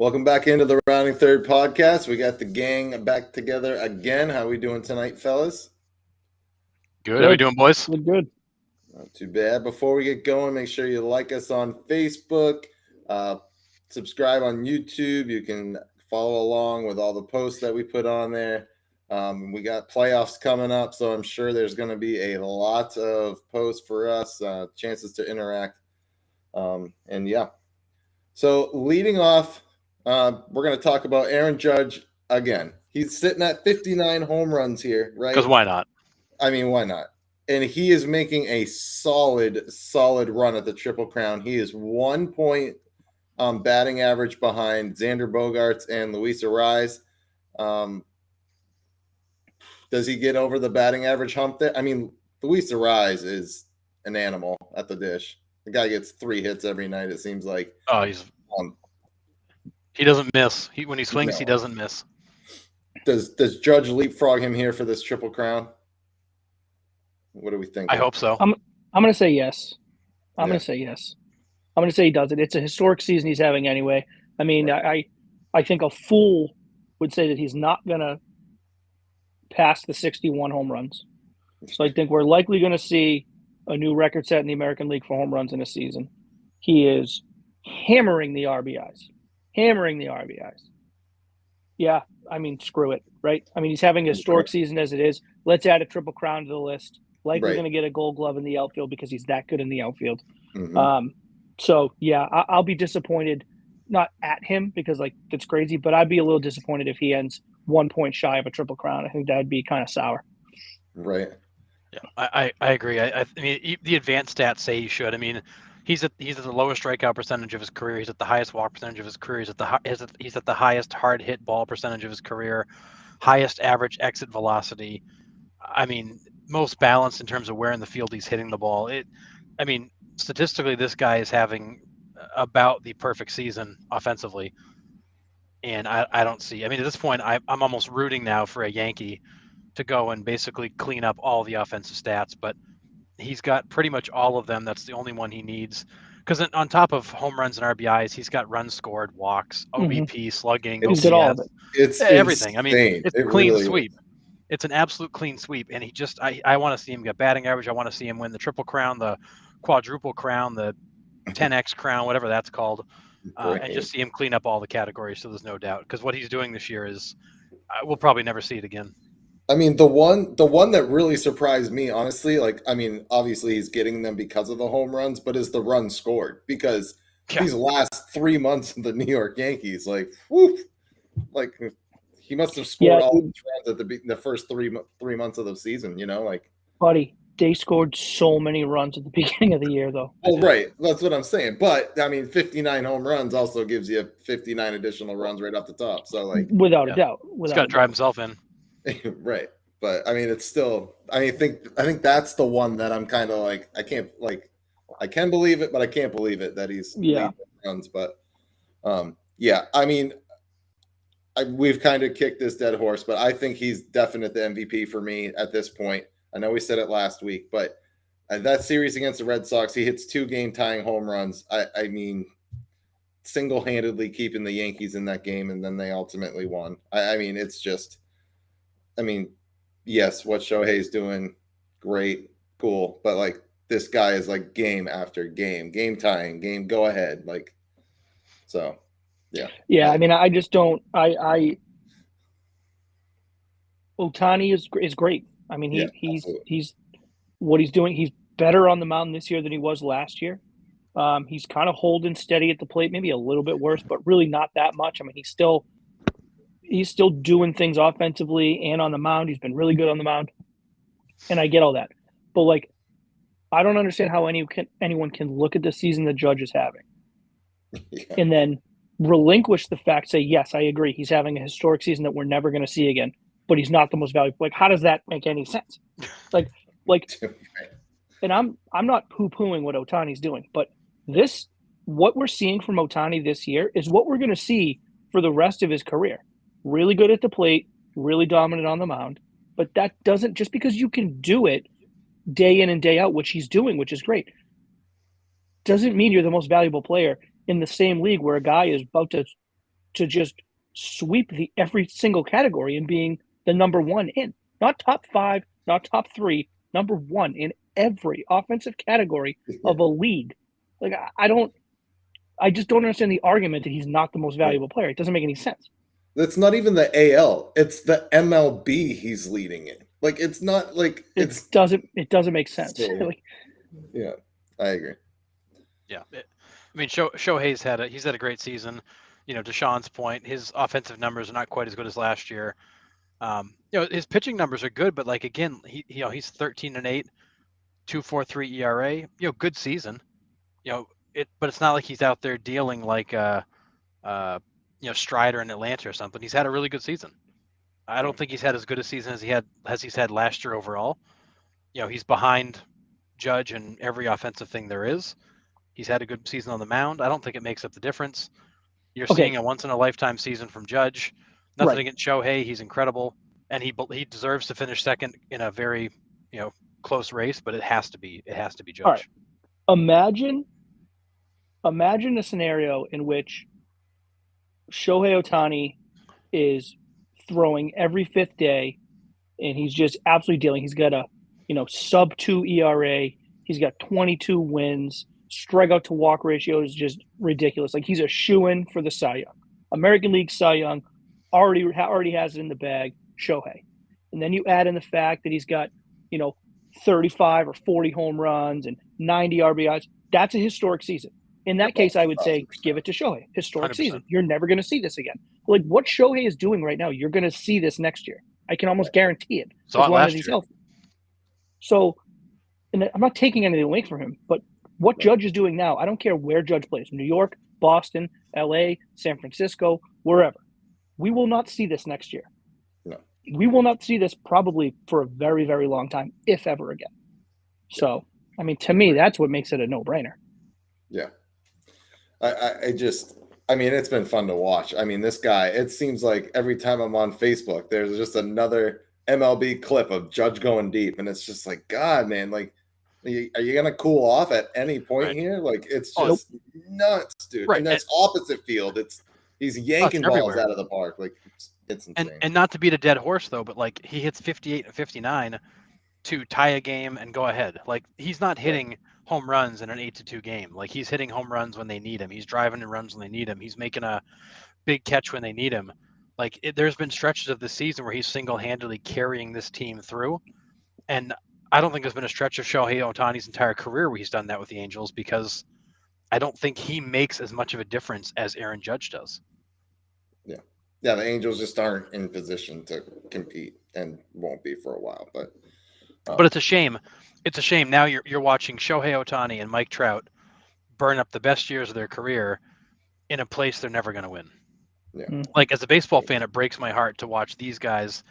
Welcome back into the Rounding Third podcast. We got the gang back together again. How we doing tonight, fellas? Good. How we doing, boys? Good. Not too bad. Before we get going, make sure you like us on Facebook, subscribe on YouTube. You can follow along with all the posts that we put on there. We got playoffs coming up, so I'm sure there's going to be a lot of posts for us, chances to interact. And yeah. So leading off, we're going to talk about Aaron Judge again. He's sitting at 59 home runs here, right? Because why not? I mean, why not? And he is making a solid run at the Triple Crown. He is 1 point batting average behind Xander Bogaerts and Luis Arraez. Does he get over the batting average hump there? I mean, Luis Arraez is an animal at the dish. The guy gets 3 hits every night, it seems like. Oh, he doesn't miss. When he swings, He doesn't miss. Does Judge leapfrog him here for this Triple Crown? What do we think? I hope so. I'm going to say yes. I'm going to say yes. I'm going to say he does it. It's a historic season he's having anyway. I mean, right. I think a fool would say that he's not going to pass the 61 home runs. So I think we're likely going to see a new record set in the American League for home runs in a season. He is hammering the RBIs. Yeah, I mean, screw it, right? I mean, he's having a historic season as it is. Let's add a Triple Crown to the list. Likely going to get a Gold Glove in the outfield because he's that good in the outfield. Mm-hmm. So, yeah, I'll be disappointed, not at him because, that's crazy, but I'd be a little disappointed if he ends 1 point shy of a Triple Crown. I think that'd be kind of sour. Right. Yeah, I agree. I mean, the advanced stats say he should. I mean, he's at the lowest strikeout percentage of his career. He's at the highest walk percentage of his career. He's at the highest hard hit ball percentage of his career, highest average exit velocity. I mean, most balanced in terms of where in the field he's hitting the ball. Statistically, this guy is having about the perfect season offensively. And I don't see. I mean, at this point, I'm almost rooting now for a Yankee to go and basically clean up all the offensive stats. But he's got pretty much all of them. That's the only one he needs. Because on top of home runs and RBIs, he's got runs scored, walks, OBP, slugging, OPS. All of it. It's everything. Insane. I mean, it's a clean sweep. It's an absolute clean sweep. And I want to see him get batting average. I want to see him win the Triple Crown, the Quadruple Crown, the 10X Crown, whatever that's called. And just see him clean up all the categories. So there's no doubt. Because what he's doing this year is, we'll probably never see it again. I mean, the one that really surprised me, honestly, obviously he's getting them because of the home runs, but is the runs scored because these last 3 months of the New York Yankees, he must have scored all these runs at the first three months of the season, Buddy, they scored so many runs at the beginning of the year, though. Well, right. That's what I'm saying. But, I mean, 59 home runs also gives you 59 additional runs right off the top. So, without a doubt. He's got to drive himself in. Right. But I mean, it's still, I think that's the one that I'm kind of I can believe it, but I can't believe it that he's runs. But I mean, we've kind of kicked this dead horse, but I think he's definite the MVP for me at this point. I know we said it last week, but that series against the Red Sox, he hits 2 game tying home runs. I mean, single-handedly keeping the Yankees in that game, and then they ultimately won. I mean, it's just, yes, what Shohei's doing, great, cool. But this guy is game after game tying, game go ahead. So, yeah. Yeah, I mean, I just don't. Ohtani is great. I mean, he's what he's doing. He's better on the mound this year than he was last year. He's kind of holding steady at the plate, maybe a little bit worse, but really not that much. I mean, he's still doing things offensively and on the mound. He's been really good on the mound, and I get all that. But I don't understand how anyone can look at the season the Judge is having, and then relinquish the fact, say, yes, I agree, he's having a historic season that we're never going to see again, but he's not the most valuable. How does that make any sense? And I'm not poo-pooing what Ohtani's doing, but what we're seeing from Ohtani this year is what we're going to see for the rest of his career. Really good at the plate, really dominant on the mound, but that doesn't, just because you can do it day in and day out, which he's doing, which is great, doesn't mean you're the most valuable player in the same league where a guy is about to to just sweep every single category and being the number one in, not top 5, not top 3, number 1 in every offensive category of a league. Like I just don't understand the argument that he's not the most valuable player. It doesn't make any sense. That's not even the AL. It's the MLB he's leading in. Like, it's not like it doesn't make sense. Yeah, I agree. Yeah, Shohei's had a great season. To Sean's point, his offensive numbers are not quite as good as last year. His pitching numbers are good, but like again, he's 13-8, 2.43 ERA. Good season. But it's not like he's out there dealing like Strider in Atlanta or something. He's had a really good season. I don't think he's had as good a season as he's had last year overall. He's behind Judge in every offensive thing there is. He's had a good season on the mound. I don't think it makes up the difference. You're seeing a once in a lifetime season from Judge. Nothing against Shohei. He's incredible, and he deserves to finish second in a very close race. But it has to be Judge. All right. Imagine a scenario in which Shohei Ohtani is throwing every 5th day, and he's just absolutely dealing. He's got a sub 2 ERA. He's got 22 wins. Strikeout to walk ratio is just ridiculous. Like, he's a shoo-in for the Cy Young. American League Cy Young already has it in the bag, Shohei. And then you add in the fact that he's got 35 or 40 home runs and 90 RBIs. That's a historic season. In that case, I would say give it to Shohei. Historic 100%. Season. You're never going to see this again. Like, what Shohei is doing right now, you're going to see this next year. I can almost guarantee it. As long as he's healthy. So, and I'm not taking anything away from him, but what Judge is doing now, I don't care where Judge plays, New York, Boston, LA, San Francisco, wherever. We will not see this next year. No. We will not see this probably for a very, very long time, if ever again. So, I mean, to me, that's what makes it a no-brainer. Yeah. It's been fun to watch. I mean, this guy, it seems like every time I'm on Facebook, there's just another MLB clip of Judge going deep. And it's just like, God, man, like, are you going to cool off at any point here? Like, it's just nuts, dude. Right. And that's opposite field. He's yanking balls out of the park. Like, it's insane. And not to beat a dead horse, though, but like, he hits 58 and 59 to tie a game and go ahead. Like, he's not hitting home runs in an 8-2 game. Like, he's hitting home runs when they need him. He's driving in runs when they need him. He's making a big catch when they need him. Like, there's been stretches of the season where he's single-handedly carrying this team through. And I don't think there's been a stretch of Shohei Ohtani's entire career where he's done that with the Angels, because I don't think he makes as much of a difference as Aaron Judge does. Yeah. Yeah, the Angels just aren't in position to compete and won't be for a while. But it's a shame. It's a shame. Now you're watching Shohei Ohtani and Mike Trout burn up the best years of their career in a place they're never going to win. Yeah. Like, as a baseball fan, it breaks my heart to watch these guys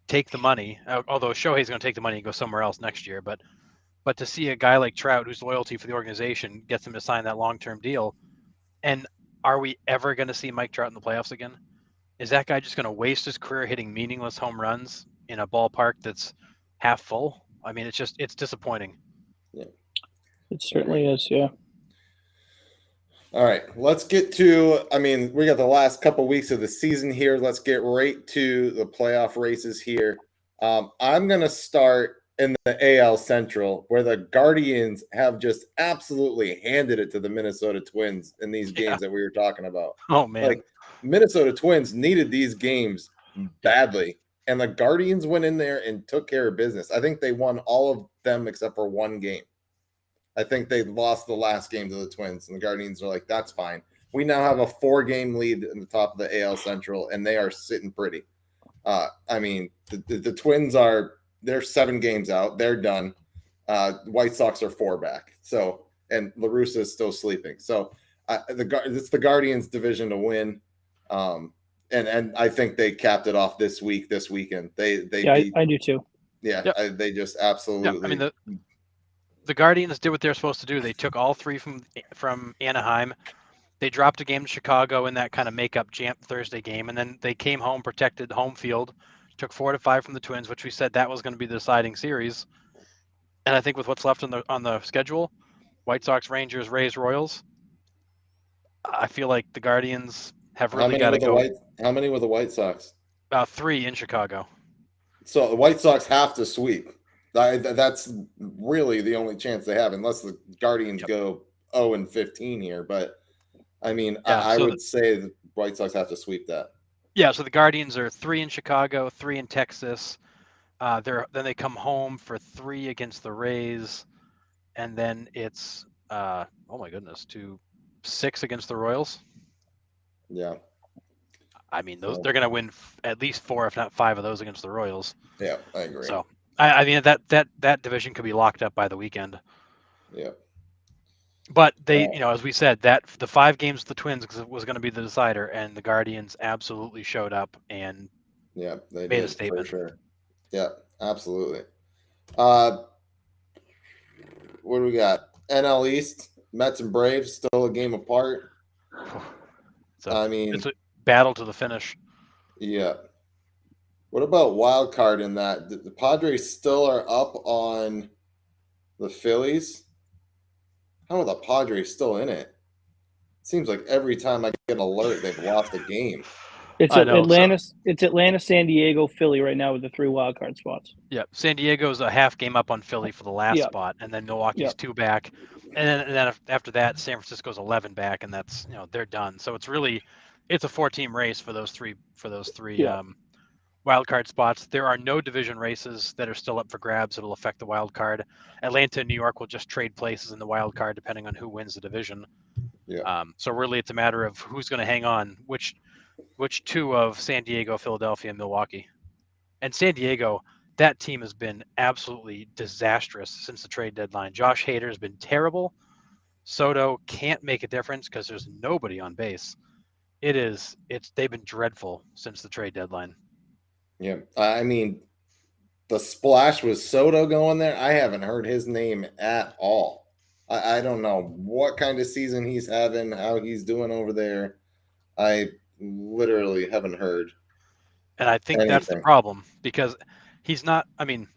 take the money, although Shohei's going to take the money and go somewhere else next year. But to see a guy like Trout, whose loyalty for the organization gets him to sign that long-term deal, and are we ever going to see Mike Trout in the playoffs again? Is that guy just going to waste his career hitting meaningless home runs in a ballpark that's half full? I mean, it's disappointing. Yeah, it certainly is. Yeah. All right, let's get to, we got the last couple weeks of the season here. Let's get right to the playoff races here. I'm going to start in the AL Central, where the Guardians have just absolutely handed it to the Minnesota Twins in these games that we were talking about. Oh, man. Like, Minnesota Twins needed these games badly, and the Guardians went in there and took care of business. I think they won all of them except for one game. I think they lost the last game to the Twins, and the Guardians are like, that's fine. We now have a 4-game lead in the top of the AL Central, and they are sitting pretty. The Twins they're 7 games out. They're done. White Sox are 4 back. So, and La Russa is still sleeping. So it's the Guardians division to win. And I think they capped it off this weekend. I do too. Yeah. Yep. They just absolutely. Yeah, the Guardians did what they're supposed to do. They took all 3 from Anaheim. They dropped a game to Chicago in that kind of makeup Thursday game, and then they came home, protected home field, took 4-5 from the Twins, which we said that was going to be the deciding series. And I think with what's left on the schedule, White Sox, Rangers, Rays, Royals, I feel like the Guardians have really got to go. How many with the White Sox? 3 in Chicago. So the White Sox have to sweep. That's really the only chance they have, unless the Guardians go 0-15 here. But I mean, I would say the White Sox have to sweep that. Yeah, so the Guardians are 3 in Chicago, 3 in Texas. Then they come home for 3 against the Rays, and then it's 6 against the Royals. Yeah. I mean, they're going to win at least 4, if not 5, of those against the Royals. Yeah, I agree. So I mean that division could be locked up by the weekend. Yeah. But they, as we said, that the 5 games with the Twins was going to be the decider, and the Guardians absolutely showed up and they made did, a statement. for sure. Yeah, absolutely. What do we got? NL East, Mets and Braves still a game apart. It's a battle to the finish. Yeah. What about wild card in that? The Padres still are up on the Phillies. How are the Padres still in it? Seems like every time I get an alert, they've lost a game. It's Atlanta, San Diego, Philly right now with the 3 wild card spots. Yeah, San Diego's a half game up on Philly for the last spot, and then Milwaukee's 2 back, and then after that, San Francisco's 11 back, and that's they're done. So it's a 4-team race for those three wild card spots. There are no division races that are still up for grabs that'll affect the wild card. Atlanta and New York will just trade places in the wild card depending on who wins the division. Yeah. So really, it's a matter of who's going to hang on. Which 2 of San Diego, Philadelphia, and Milwaukee. And San Diego, that team has been absolutely disastrous since the trade deadline. Josh Hader has been terrible. Soto can't make a difference because there's nobody on base. They've been dreadful since the trade deadline. Yeah. I mean, the splash with Soto going there, I haven't heard his name at all. I don't know what kind of season he's having, how he's doing over there. I literally haven't heard. And I think that's the problem, because he's not. I mean,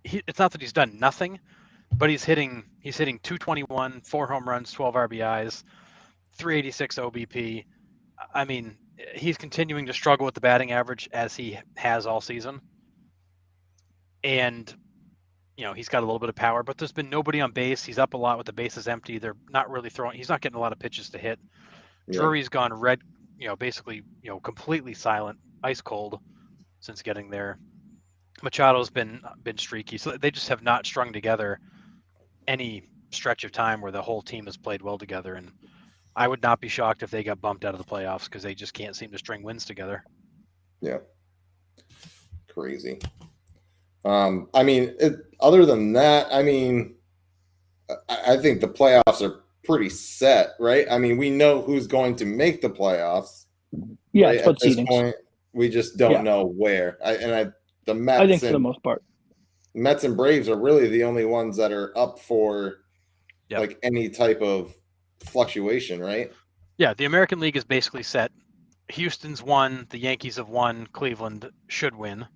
it's not that he's done nothing, but he's hitting 221, 4 home runs, 12 RBIs, 386 OBP. I mean, he's continuing to struggle with the batting average as he has all season. And he's got a little bit of power, but there's been nobody on base. He's up a lot with the bases empty. They're not really throwing. He's not getting a lot of pitches to hit. Drury's gone red, basically, completely silent, ice cold since getting there. Machado's been streaky. So they just have not strung together any stretch of time where the whole team has played well together. And I would not be shocked if they got bumped out of the playoffs because they just can't seem to string wins together. Yeah. Crazy. I mean, other than that, I mean, I think the playoffs are pretty set, right? I mean, we know who's going to make the playoffs. Yeah, right? At this point, we just don't know where. The Mets, I think for the most part, Mets and Braves are really the only ones that are up for like any type of fluctuation, right? Yeah, the American League is basically set. Houston's won, the Yankees have won, Cleveland should win.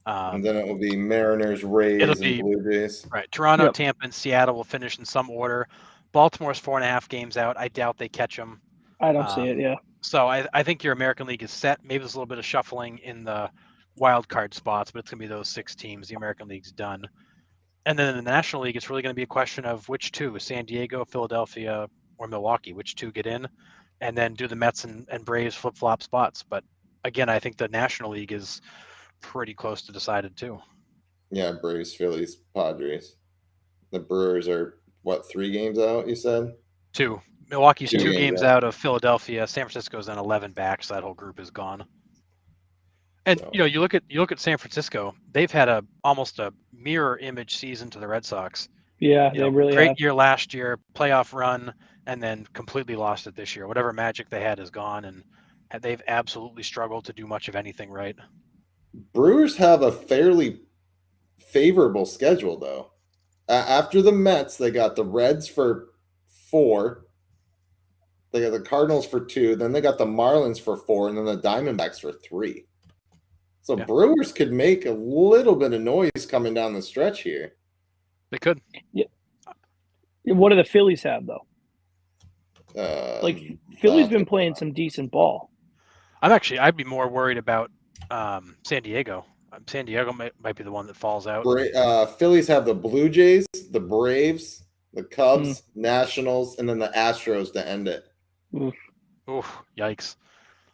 And then it will be Mariners, Rays, and Blue Jays. Right. Toronto, Tampa, and Seattle will finish in some order. Baltimore's 4.5 games out. I doubt they catch them. I don't see it, So I think your American League is set. Maybe there's a little bit of shuffling in the wild card spots, but it's going to be those 6 teams. The American League's done. And then in the National League, it's really going to be a question of which 2, San Diego, Philadelphia, or Milwaukee, which 2 get in, and then do the Mets and Braves flip-flop spots. But again, I think the National League is pretty close to decided too. Yeah, Braves, Phillies, Padres. The Brewers are, 3 games out, you said? 2. Milwaukee's 2 games out of Philadelphia. San Francisco's then 11 back, so that whole group is gone. And you look at San Francisco, they've had almost a mirror image season to the Red Sox. Yeah, they really great year last year, playoff run, and then completely lost it this year. Whatever magic they had is gone, and they've absolutely struggled to do much of anything right. Brewers have a fairly favorable schedule, though. After the Mets, they got the Reds for 4. They got the Cardinals for 2. Then they got the Marlins for 4, and then the Diamondbacks for 3. So Brewers could make a little bit of noise coming down the stretch here. They could. Yeah. What do the Phillies have, though? Philly's been playing some decent ball. I'd be more worried about San Diego. San Diego might be the one that falls out. Phillies have the Blue Jays, the Braves, the Cubs, Nationals, and then the Astros to end it. Oof, yikes.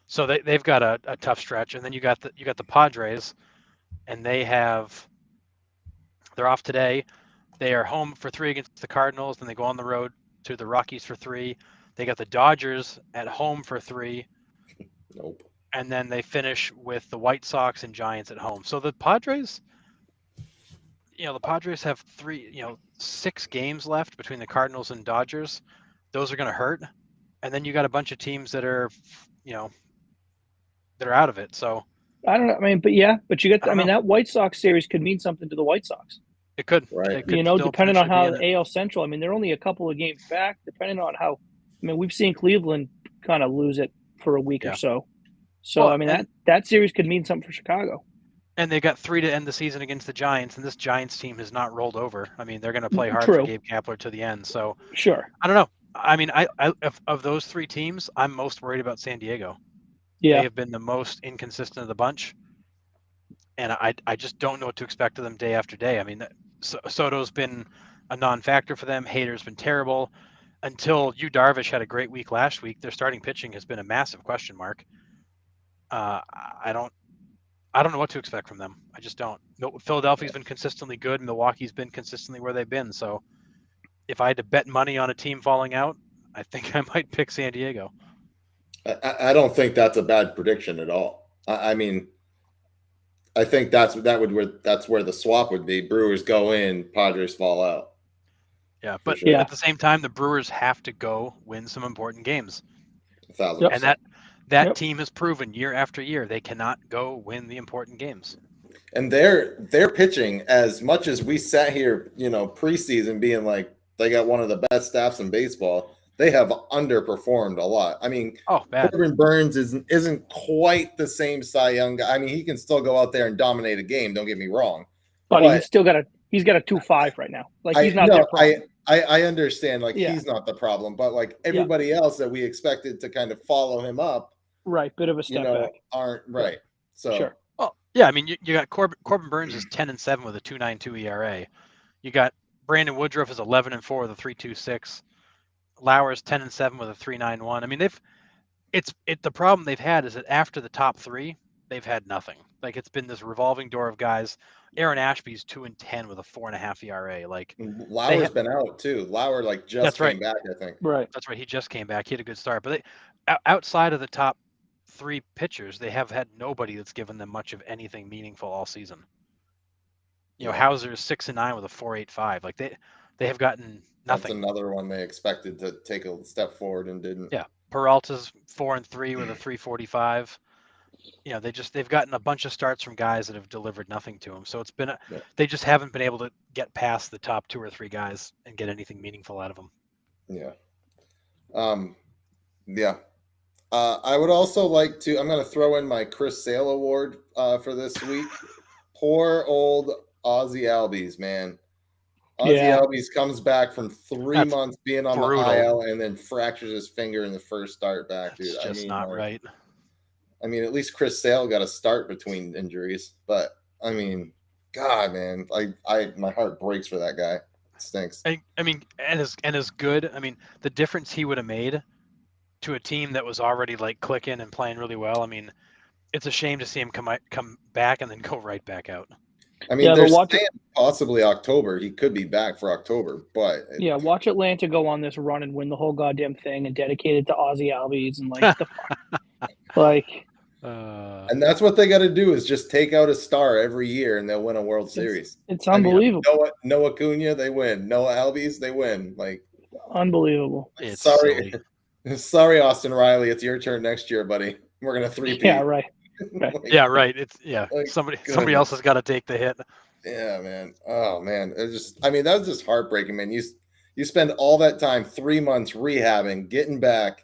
So they've got a tough stretch, and then you got the Padres, and they're off today. They are home for 3 against the Cardinals, then they go on the road to the Rockies for 3. They got the Dodgers at home for 3. Nope. And then they finish with the White Sox and Giants at home. So the Padres, have 6 games left between the Cardinals and Dodgers. Those are going to hurt. And then you got a bunch of teams that are, that are out of it. So I don't know. But you got. That White Sox series could mean something to the White Sox. It could, right? It could depending on how the AL Central. They're only a couple of games back. Depending on how. We've seen Cleveland kind of lose it for a week or so. So that series could mean something for Chicago. And they got 3 to end the season against the Giants, and this Giants team has not rolled over. They're going to play hard for Gabe Kapler to the end. So sure. I don't know. I of those 3 teams, I'm most worried about San Diego. Yeah. They have been the most inconsistent of the bunch, and I just don't know what to expect of them day after day. Soto's been a non-factor for them. Hader's been terrible. Until Yu Darvish had a great week last week, their starting pitching has been a massive question mark. I don't know what to expect from them. I just don't. Philadelphia's been consistently good. Milwaukee's been consistently where they've been. So if I had to bet money on a team falling out, I think I might pick San Diego. I don't think that's a bad prediction at all. I think that's where the swap would be. Brewers go in, Padres fall out. Yeah, but at the same time, the Brewers have to go win some important games. 1,000%. And that team has proven year after year they cannot go win the important games. And their pitching, as much as we sat here, preseason being like they got one of the best staffs in baseball, they have underperformed a lot. Bad. Corbin Burns isn't quite the same Cy Young guy. He can still go out there and dominate a game. Don't get me wrong, but he's got a 2.5 right now. He's not their problem. I understand. He's not the problem, but everybody else that we expected to kind of follow him up, right? Bit of a step back. Aren't right. So sure. Well, yeah. You got Corbin Burns is 10-7 with a 2.92 ERA. You got Brandon Woodruff is 11-4 with a 3.26. Lauer's 10-7 with a 3.91. The problem they've had is that after the top 3, they've had nothing. It's been this revolving door of guys. Aaron Ashby's 2-10 with a 4.5 ERA. Lauer's been out too. Lauer just came back, I think. Right. That's right. He just came back. He had a good start. But outside of the top 3 pitchers, they have had nobody that's given them much of anything meaningful all season. Hauser's 6-9 with a 4.85. They have gotten nothing. That's another one they expected to take a step forward and didn't. Yeah. Peralta's 4-3 with a 3.45. They've gotten a bunch of starts from guys that have delivered nothing to them. So it's been they just haven't been able to get past the top 2 or 3 guys and get anything meaningful out of them. Yeah. I would also like to. I'm going to throw in my Chris Sale award for this week. Poor old Ozzie Albies, man. Ozzie Albies comes back from 3 months being on brutal. the IL and then fractures his finger in the first start back, dude. It's just not right. At least Chris Sale got a start between injuries, but God, man, my heart breaks for that guy. It stinks. And as good. The difference he would have made to a team that was already clicking and playing really well. It's a shame to see him come back and then go right back out. They're saying possibly October. He could be back for October, but watch Atlanta go on this run and win the whole goddamn thing and dedicate it to Ozzie Albies and the and that's what they got to do is just take out a star every year and they'll win a World Series. It's unbelievable. Noah Cunha, they win. Noah Albies, they win. Unbelievable. Sorry, Austin Riley. It's your turn next year, buddy. We're gonna 3-peat. Yeah, right. It's somebody else has got to take the hit. Yeah, man. Oh man, that was just heartbreaking, man. You spend all that time, 3 months rehabbing, getting back.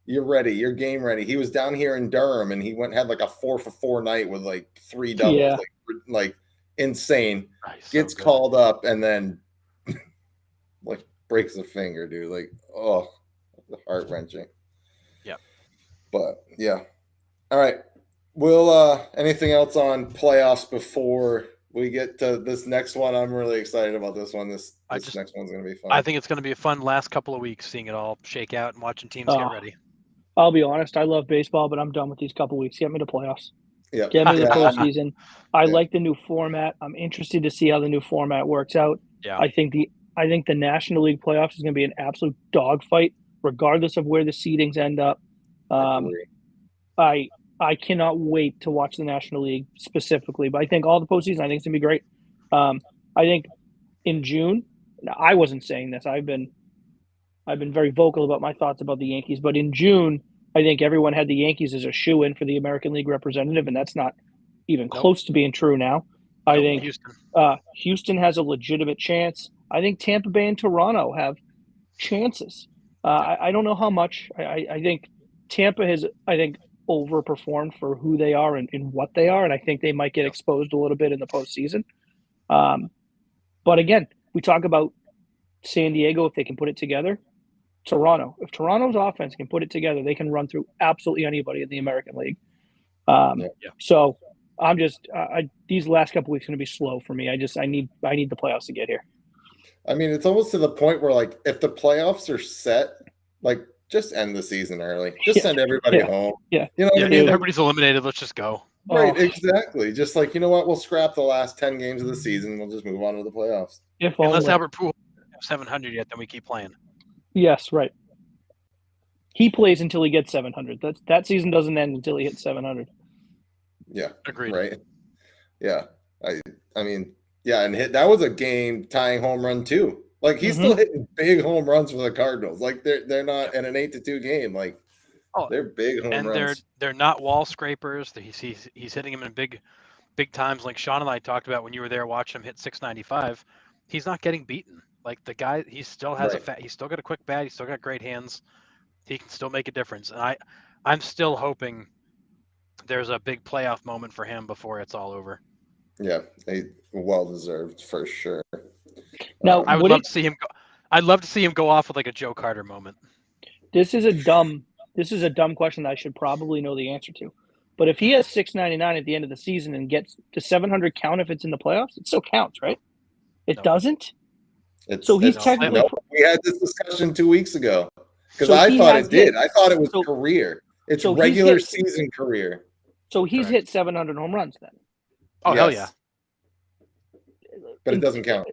You're ready. You're game ready. He was down here in Durham, and he had a 4-for-4 night with 3 doubles, insane. Gets called up, and then breaks a finger, dude. heart-wrenching. Yeah. But yeah. All right. We'll anything else on playoffs before we get to this next one? I'm really excited about this one. This next one's going to be fun. I think it's going to be a fun last couple of weeks, seeing it all shake out and watching teams get ready. I'll be honest. I love baseball, but I'm done with these couple of weeks. Get me to playoffs. Yeah. Get me to the postseason. I like the new format. I'm interested to see how the new format works out. Yeah. I think the National League playoffs is going to be an absolute dogfight, regardless of where the seedings end up. I cannot wait to watch the National League specifically, but I think all the postseason, I think it's going to be great. I think in June, I wasn't saying this. I've been very vocal about my thoughts about the Yankees, but in June, I think everyone had the Yankees as a shoo-in for the American League representative, and that's not even close to being true now. I think Houston has a legitimate chance. I think Tampa Bay and Toronto have chances. I don't know how much. I think Tampa has, overperformed for who they are and what they are, and I think they might get exposed a little bit in the postseason. But again, we talk about San Diego, if they can put it together. Toronto, if Toronto's offense can put it together, they can run through absolutely anybody in the American League. So I'm just these last couple weeks are going to be slow for me. I need the playoffs to get here. I mean, it's almost to the point where, like, if the playoffs are set, like, just end the season early. Just send everybody home. Yeah. You know what I mean? Everybody's eliminated. Let's just go. Right, exactly. Just like, you know what? We'll scrap the last 10 games of the season. We'll just move on to the playoffs. Unless Albert Pujols has 700 yet, then we keep playing. Yes, right. He plays until he gets 700. That season doesn't end until he hits 700. Yeah. Agreed. Right. Yeah. I mean, yeah, and that was a game-tying home run too. Like, he's still hitting big home runs for the Cardinals. Like, they're not in an 8-2 game. Like, they're big home runs. And they're not wall scrapers. He's hitting them in big times. Like Sean and I talked about when you were there watching him hit 695. He's not getting beaten. Like, the guy, he still has he's still got a quick bat. He's still got great hands. He can still make a difference. And I'm still hoping there's a big playoff moment for him before it's all over. Yeah, well deserved for sure. Now, I would love to see him go. I'd love to see him go off with like a Joe Carter moment. This is a dumb question that I should probably know the answer to. But if he has 699 at the end of the season and gets to 700 count if it's in the playoffs, it still counts, right? It doesn't? He's technically we had this discussion 2 weeks ago. Because I thought it did. I thought it was career. It's regular season career. So he's hit 700 home runs then. Oh, hell yeah. But it doesn't count.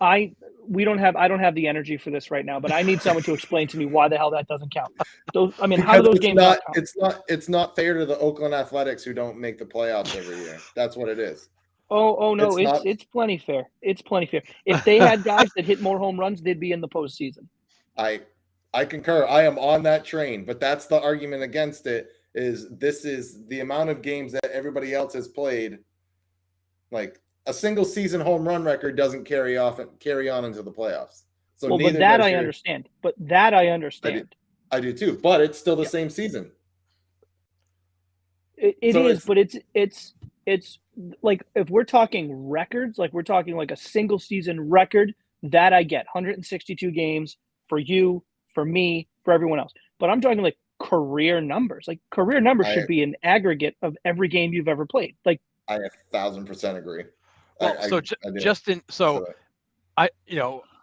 I don't have the energy for this right now, but I need someone to explain to me why the hell that doesn't count. How do those games not count? It's not fair to the Oakland Athletics who don't make the playoffs every year. That's what it is. Oh no, it's plenty fair. It's plenty fair. If they had guys that hit more home runs, they'd be in the postseason. I concur. I am on that train, but that's the argument against it. This is the amount of games that everybody else has played. Like, a single season home run record doesn't carry on into the playoffs. So but that I understand. But that I understand. I do too. But it's still the same season. It is, but it's like, if we're talking records, like we're talking like a single season record, that I get 162 games for you, for me, for everyone else. But I'm talking like career numbers. Like, career numbers should be an aggregate of every game you've ever played. Like, I 1,000% agree. Well,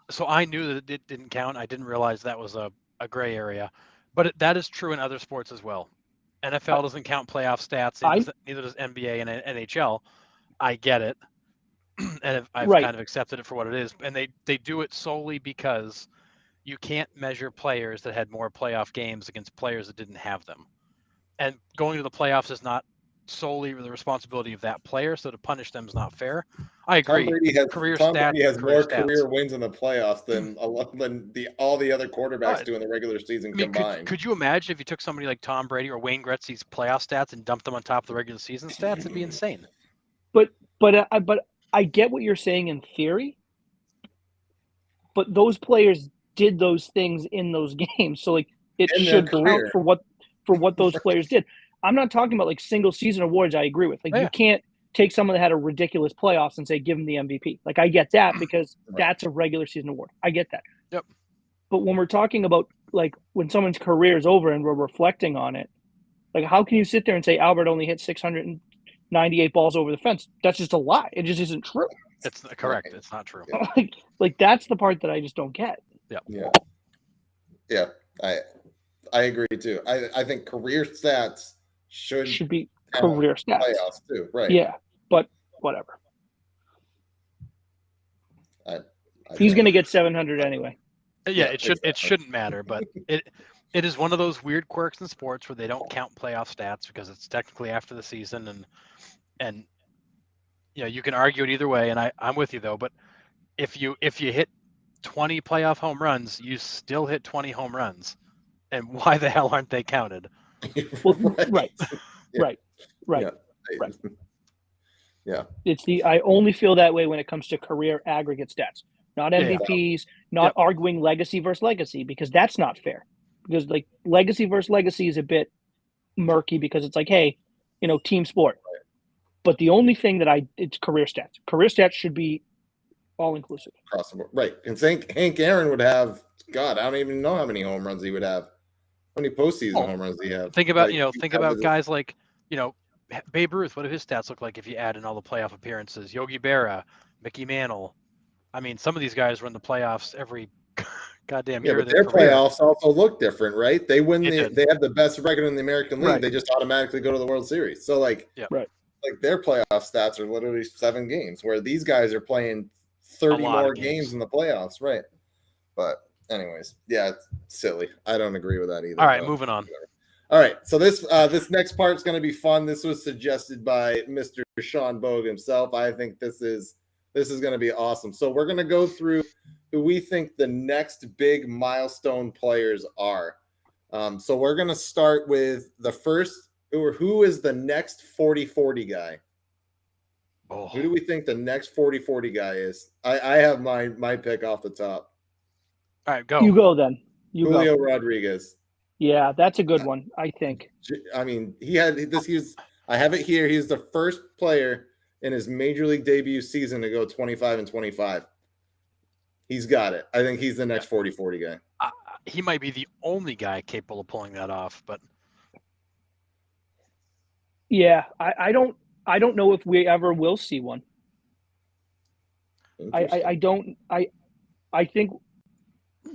so I knew that it didn't count. I didn't realize that was a gray area, but that is true in other sports as well. NFL doesn't count playoff stats. Neither does NBA and NHL. I get it, and I've kind of accepted it for what it is. And they do it solely because you can't measure players that had more playoff games against players that didn't have them. And going to the playoffs is not solely the responsibility of that player, so to punish them is not fair. I agree. Tom Brady has more career wins in the playoffs than all the other quarterbacks do in the regular season combined. Could you imagine if you took somebody like Tom Brady or Wayne Gretzky's playoff stats and dumped them on top of the regular season stats? It'd be insane. But I get what you're saying in theory. But those players did those things in those games, so like it should count for what those players did. I'm not talking about like single season awards. I agree with. Like, you can't take someone that had a ridiculous playoffs and say, give them the MVP. Like, I get that because that's a regular season award. I get that. Yep. But when we're talking about like when someone's career is over and we're reflecting on it, like how can you sit there and say Albert only hit 698 balls over the fence? That's just a lie. It just isn't true. It's correct. It's not true. Like that's the part that I just don't get. Yeah. I agree too. I think career stats should be career stats. Playoffs too, right? Yeah, but whatever. He's going to get 700 anyway. Yeah, it shouldn't matter, but it is one of those weird quirks in sports where they don't count playoff stats because it's technically after the season, and you know you can argue it either way, and I'm with you though. But if you hit 20 playoff home runs, you still hit 20 home runs, and why the hell aren't they counted? Well, right. Yeah. I only feel that way when it comes to career aggregate stats, not MVPs, not arguing legacy versus legacy, because that's not fair. Because like legacy versus legacy is a bit murky because it's like, hey, you know, team sport. Right. But the only thing it's career stats. Career stats should be all inclusive. Across the board. Right. And Hank Aaron would have, God, I don't even know how many home runs he would have. How many postseason home runs he have? Think about guys like, Babe Ruth. What do his stats look like if you add in all the playoff appearances? Yogi Berra, Mickey Mantle. I mean, some of these guys run the playoffs every goddamn year. Yeah, but their playoffs also look different, right? They win they have the best record in the American League. Right. They just automatically go to the World Series. So like their playoff stats are literally 7 games, where these guys are playing 30 more games in the playoffs, right? But anyways, yeah, it's silly. I don't agree with that either. All right, moving on. Whatever. All right, so this next part is going to be fun. This was suggested by Mr. Sean Bogue himself. I think this is going to be awesome. So we're going to go through who we think the next big milestone players are. So we're going to start with the first, who is the next 40-40 guy? Oh. Who do we think the next 40-40 guy is? I have my pick off the top. All right, go. You go then. Julio Rodriguez. Yeah, that's a good one, I think. I mean, I have it here. He's the first player in his major league debut season to go 25-25. He's got it. I think he's the next 40-40 guy. He might be the only guy capable of pulling that off, but yeah, I don't know if we ever will see one. I think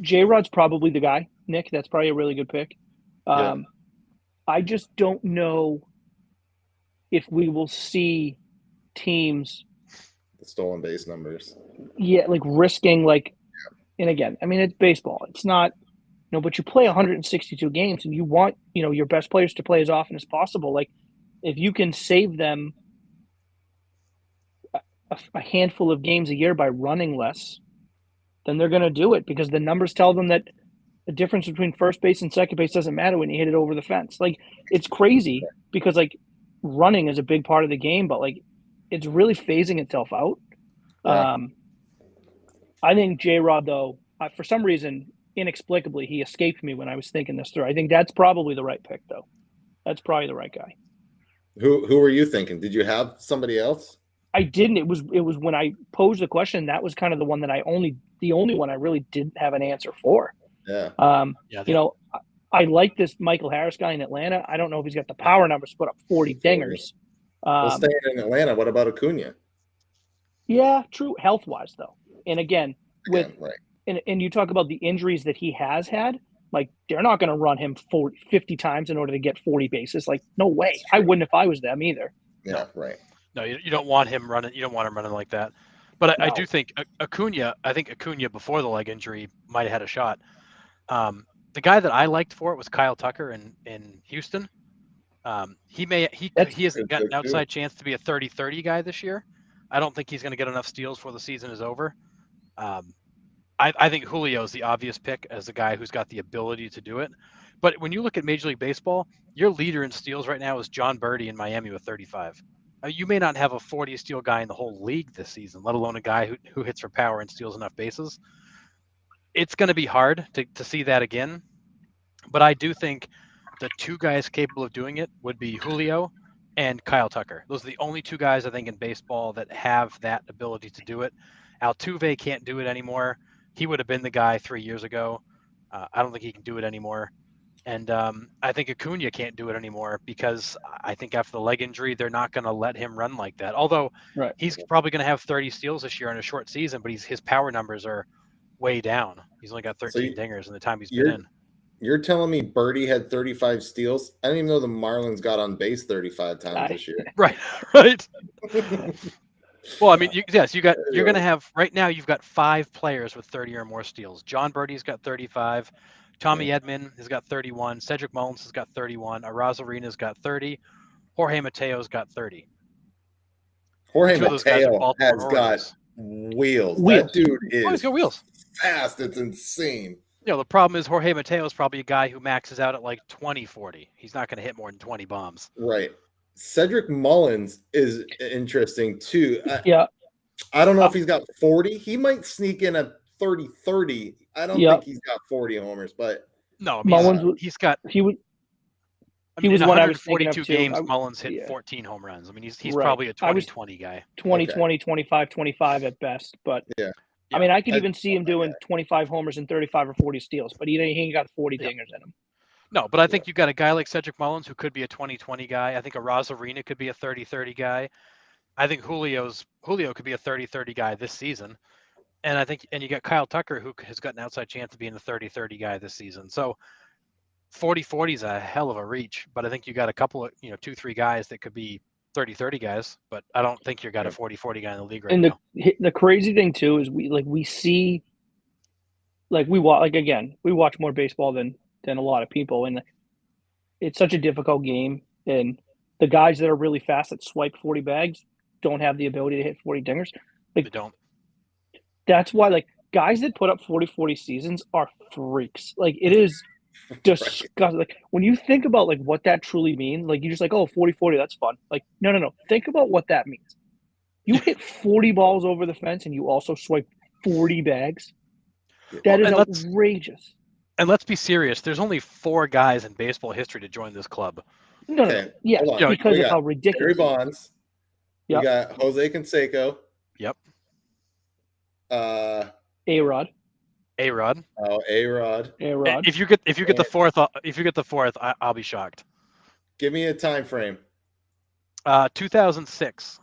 J-Rod's probably the guy. Nick, that's probably a really good pick. I just don't know if we will see teams the stolen base numbers. Yeah, like risking and again, I mean it's baseball. It's not but you play 162 games and you want, your best players to play as often as possible. Like if you can save them a handful of games a year by running less, then they're going to do it because the numbers tell them that the difference between first base and second base doesn't matter when you hit it over the fence. Like it's crazy because running is a big part of the game, but it's really phasing itself out. Yeah. I think J-Rod though, for some reason, inexplicably, he escaped me when I was thinking this through. I think that's probably the right pick though. That's probably the right guy. Who were you thinking? Did you have somebody else? I didn't. It was when I posed the question, that was kind of the one that the only one I really didn't have an answer for. Yeah. I like this Michael Harris guy in Atlanta. I don't know if he's got the power numbers to put up 40 dingers. Well, staying in Atlanta, what about Acuna? Yeah, true. Health-wise, though. And again right. And you talk about the injuries that he has had, they're not going to run him 50 times in order to get 40 bases. No way. I wouldn't if I was them either. Yeah, right. No, you don't want him running. You don't want him running like that. But I do think Acuna before the leg injury might have had a shot. The guy that I liked for it was Kyle Tucker in Houston. He hasn't got an outside chance to be a 30-30 guy this year. I don't think he's going to get enough steals before the season is over. I think Julio is the obvious pick as the guy who's got the ability to do it. But when you look at Major League Baseball, your leader in steals right now is John Birdie in Miami with 35. You may not have a 40 steal guy in the whole league this season, let alone a guy who hits for power and steals enough bases. It's going to be hard to see that again. But I do think the two guys capable of doing it would be Julio and Kyle Tucker. Those are the only two guys I think in baseball that have that ability to do it. Altuve can't do it anymore. He would have been the guy 3 years ago. I don't think he can do it anymore. And I think Acuna can't do it anymore because I think after the leg injury, they're not going to let him run like that. Although he's probably going to have 30 steals this year in a short season, but his power numbers are way down. He's only got 13 dingers in the time he's been in. You're telling me Birdie had 35 steals? I didn't even know the Marlins got on base 35 times this year. Right. Well, I mean, you're going to have right now. You've got 5 players with 30 or more steals. John Birdie's got 35. Tommy Edman has got 31. Cedric Mullins has got 31. Arena's got 30. Jorge Mateo's got 30. Jorge Mateo has got wheels. That dude is he's got wheels. Fast. It's insane. The problem is Jorge Mateo is probably a guy who maxes out at like 20-40. He's not going to hit more than 20 bombs. Right. Cedric Mullins is interesting too. I don't know if he's got 40. He might sneak in a 30-30. I don't think he's got 40 homers, but no, Mullins he's got he was 142 games. Mullins hit 14 home runs. I mean, he's probably a 20-20 guy. 20, 25 at best, but I mean, I could even see him doing 25 homers and 35 or 40 steals, but he ain't got 40 dingers in him. No, but I think you've got a guy like Cedric Mullins who could be a 20-20 guy. I think Arena could be a 30-30 guy. I think Julio could be a 30-30 guy this season. And you got Kyle Tucker who has got an outside chance of being a 30-30 guy this season. So 40-40 is a hell of a reach, but I think you got a couple of, 2-3 guys that could be 30-30 guys, but I don't think you got a 40-40 guy in the league right now. And the crazy thing too is we watch more baseball than a lot of people, and it's such a difficult game, and the guys that are really fast that swipe 40 bags don't have the ability to hit 40 dingers. They don't. That's why guys that put up 40 seasons are freaks. It is disgusting. When you think about what that truly means, you're just 40, that's fun. No. Think about what that means. You hit 40 balls over the fence and you also swipe 40 bags. That is outrageous. And let's be serious. There's only 4 guys in baseball history to join this club. No. Yeah, because of how ridiculous. Barry Bonds. You got Jose Canseco. Yep. A-Rod. Oh, A-Rod. If you get the fourth, I'll be shocked. Give me a time frame. 2006.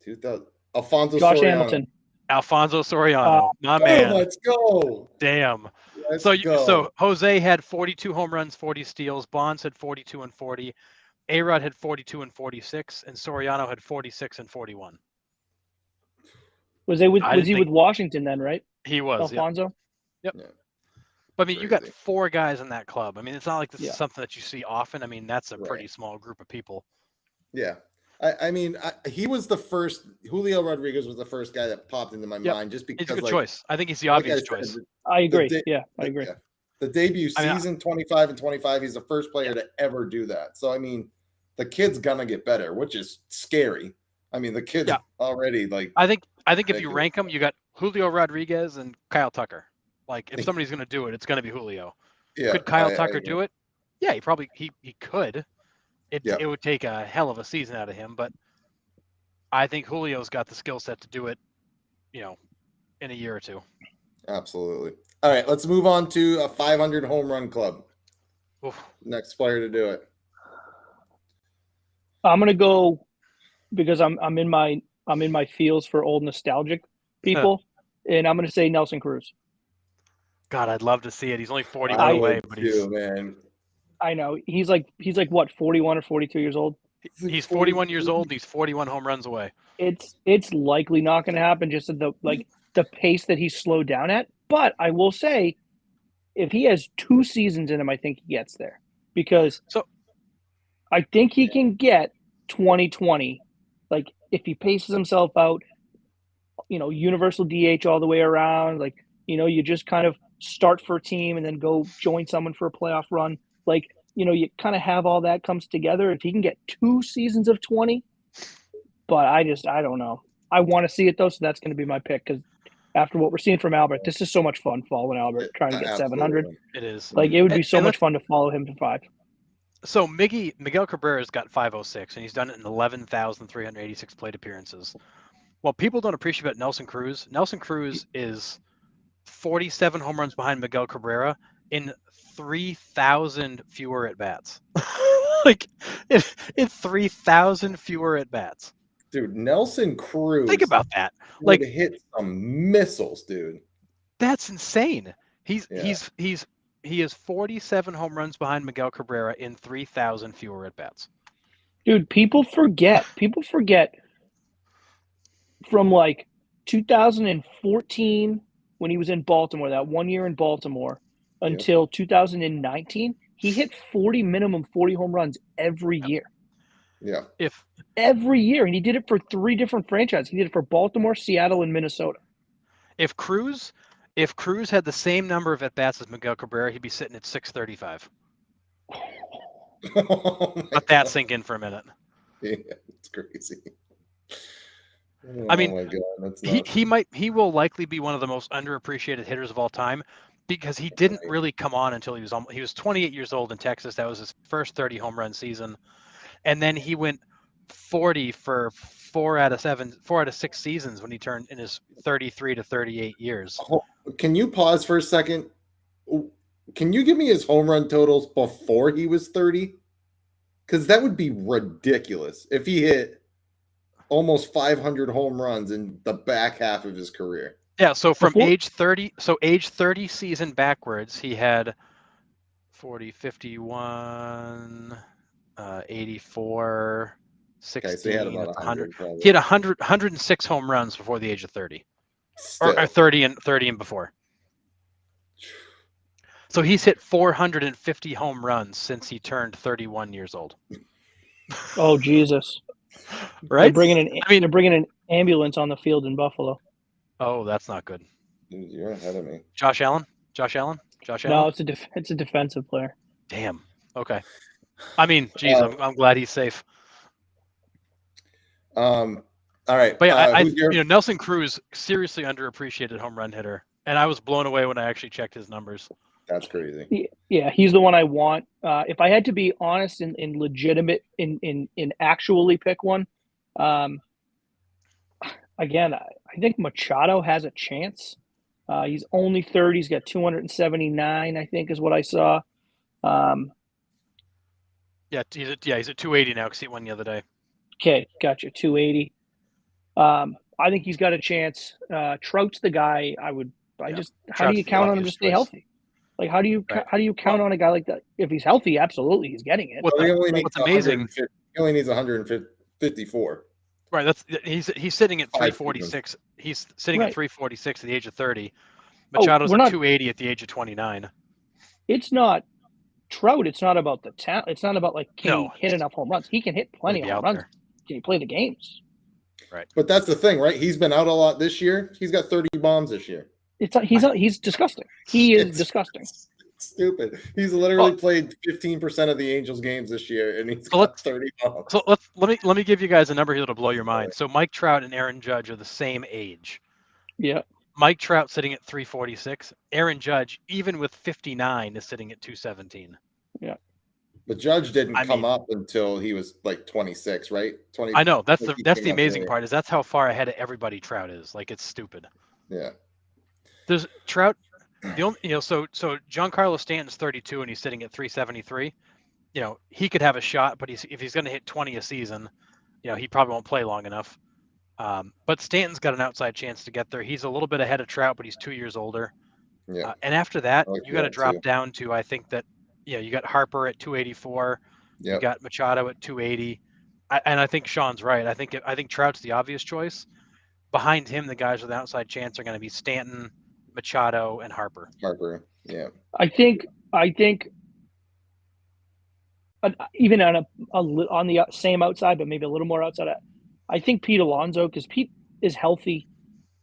2000. Alfonso Josh Soriano. Hamilton. Alfonso Soriano. My man. Let's go. Damn. So Jose had 42 home runs, 40 steals. Bonds had 42 and 40. A-Rod had 42 and 46, and Soriano had 46 and 41. Was he with Washington then, right? He was. Alfonso? Yep. Yeah. But I mean, you got 4 guys in that club. I mean, it's not like this is something that you see often. I mean, that's a pretty small group of people. Yeah. I mean, he was the first. Julio Rodriguez was the first guy that popped into my mind just because. It's a good choice. I think he's the obvious choice. I agree. I agree. Yeah. The debut season, 25 and 25, he's the first player to ever do that. So, I mean, the kid's going to get better, which is scary. I mean, the kid's already I think if you rank them, you got Julio Rodriguez and Kyle Tucker. If somebody's going to do it, it's going to be Julio. Yeah, could Kyle Tucker do it? Yeah, he could. It would take a hell of a season out of him, but I think Julio's got the skill set to do it, in a year or two. Absolutely. All right, let's move on to a 500 home run club. Oof. Next player to do it. I'm gonna go because I'm in my feels for old nostalgic people, and I'm gonna say Nelson Cruz. God, I'd love to see it. He's only 41 away, but man. I know he's like what 41 or 42 years old. He's 41 years old. And he's 41 home runs away. It's likely not going to happen just at the pace that he's slowed down at. But I will say, if he has 2 seasons in him, I think he gets there because I think he can get 2020. If he paces himself out, universal DH all the way around. You just kind of start for a team and then go join someone for a playoff run. You kind of have all that comes together. If he can get 2 seasons of 20, but I don't know. I want to see it though, so that's going to be my pick because after what we're seeing from Albert, this is so much fun following Albert trying to get 700. It is. It would be so much fun to follow him to 5. So Miguel Cabrera's got 506, and he's done it in 11,386 plate appearances. Well, people don't appreciate about Nelson Cruz is 47 home runs behind Miguel Cabrera in 3,000 fewer at bats. Like in 3,000 fewer at bats. Dude, Nelson Cruz. Think about that. Would Like hit some missiles, dude. That's insane. He has 47 home runs behind Miguel Cabrera in 3,000 fewer at bats. Dude, people forget from like 2014 when he was in Baltimore, that 1 year in Baltimore, until 2019, he hit 40 home runs every year. Yeah. Every year. And he did it for 3 different franchises. He did it for Baltimore, Seattle, and Minnesota. If Cruz had the same number of at-bats as Miguel Cabrera, he'd be sitting at 635. Let that sink in for a minute. Yeah, it's crazy. I mean, my God, that's nuts. he will likely be one of the most underappreciated hitters of all time because he didn't really come on until he was 28 years old in Texas. That was his first 30 home run season, and then he went 40 for 4 out of 6 seasons when he turned in his 33 to 38 years. Can you pause for a second? Can you give me his home run totals before he was 30? Because that would be ridiculous if he hit almost 500 home runs in the back half of his career. Yeah, so from age 30 season backwards, he had 40, 51, 84, 16, so he had about 100. He had 106 home runs before the age of 30. Or 30 and before. So he's hit 450 home runs since he turned 31 years old. Oh, Jesus. Right? They're bringing an ambulance on the field in Buffalo. Oh, that's not good. Dude, you're ahead of me. Josh Allen? No, it's a defensive player. Damn. Okay. I mean, geez, I'm glad he's safe. All right. But yeah, Nelson Cruz, seriously underappreciated home run hitter, and I was blown away when I actually checked his numbers. That's crazy. Yeah, he's the one I want. If I had to be honest and legitimate in actually pick one, again, I think Machado has a chance. He's only 30. He's got 279, I think, is what I saw. Yeah, he's at 280 now because he won the other day. Okay, gotcha. 280. I think he's got a chance. Trout's the guy how do you count on him to stay healthy? Like, how do you count on a guy like that? If he's healthy, absolutely, he's getting it. What's amazing? He only needs 154. Right. He's sitting at 346. He's sitting at 346 at the age of 30. Machado's at 280 at the age of 29. It's not Trout. It's not about the talent. It's not about can he hit enough home runs. He can hit plenty of home runs. Can he play the games? Right. But that's the thing, right? He's been out a lot this year. He's got 30 bombs this year. He's disgusting. He is disgusting. Stupid. He's literally played 15% of the Angels games this year, and he's got 30 bombs. So let me give you guys a number here that'll blow your mind. So Mike Trout and Aaron Judge are the same age. Yeah. Mike Trout sitting at 346. Aaron Judge, even with 59, is sitting at 217. Yeah. But Judge didn't come up until he was like 26, right? 20. I know. That's the amazing part is that's how far ahead of everybody Trout is. Like, it's stupid. Yeah. There's Trout. The only, so Giancarlo Stanton's 32 and he's sitting at 373. He could have a shot, but if he's going to hit 20 a season, he probably won't play long enough. But Stanton's got an outside chance to get there. He's a little bit ahead of Trout, but he's 2 years older. Yeah. And after that, you got to drop down to, I think that, you got Harper at 284. Yep. You got Machado at 280. And I think Sean's right. I think Trout's the obvious choice. Behind him, the guys with an outside chance are going to be Stanton, Machado, and Harper. Yeah. I think even on the same outside, but maybe a little more outside. I think Pete Alonso, because Pete is healthy,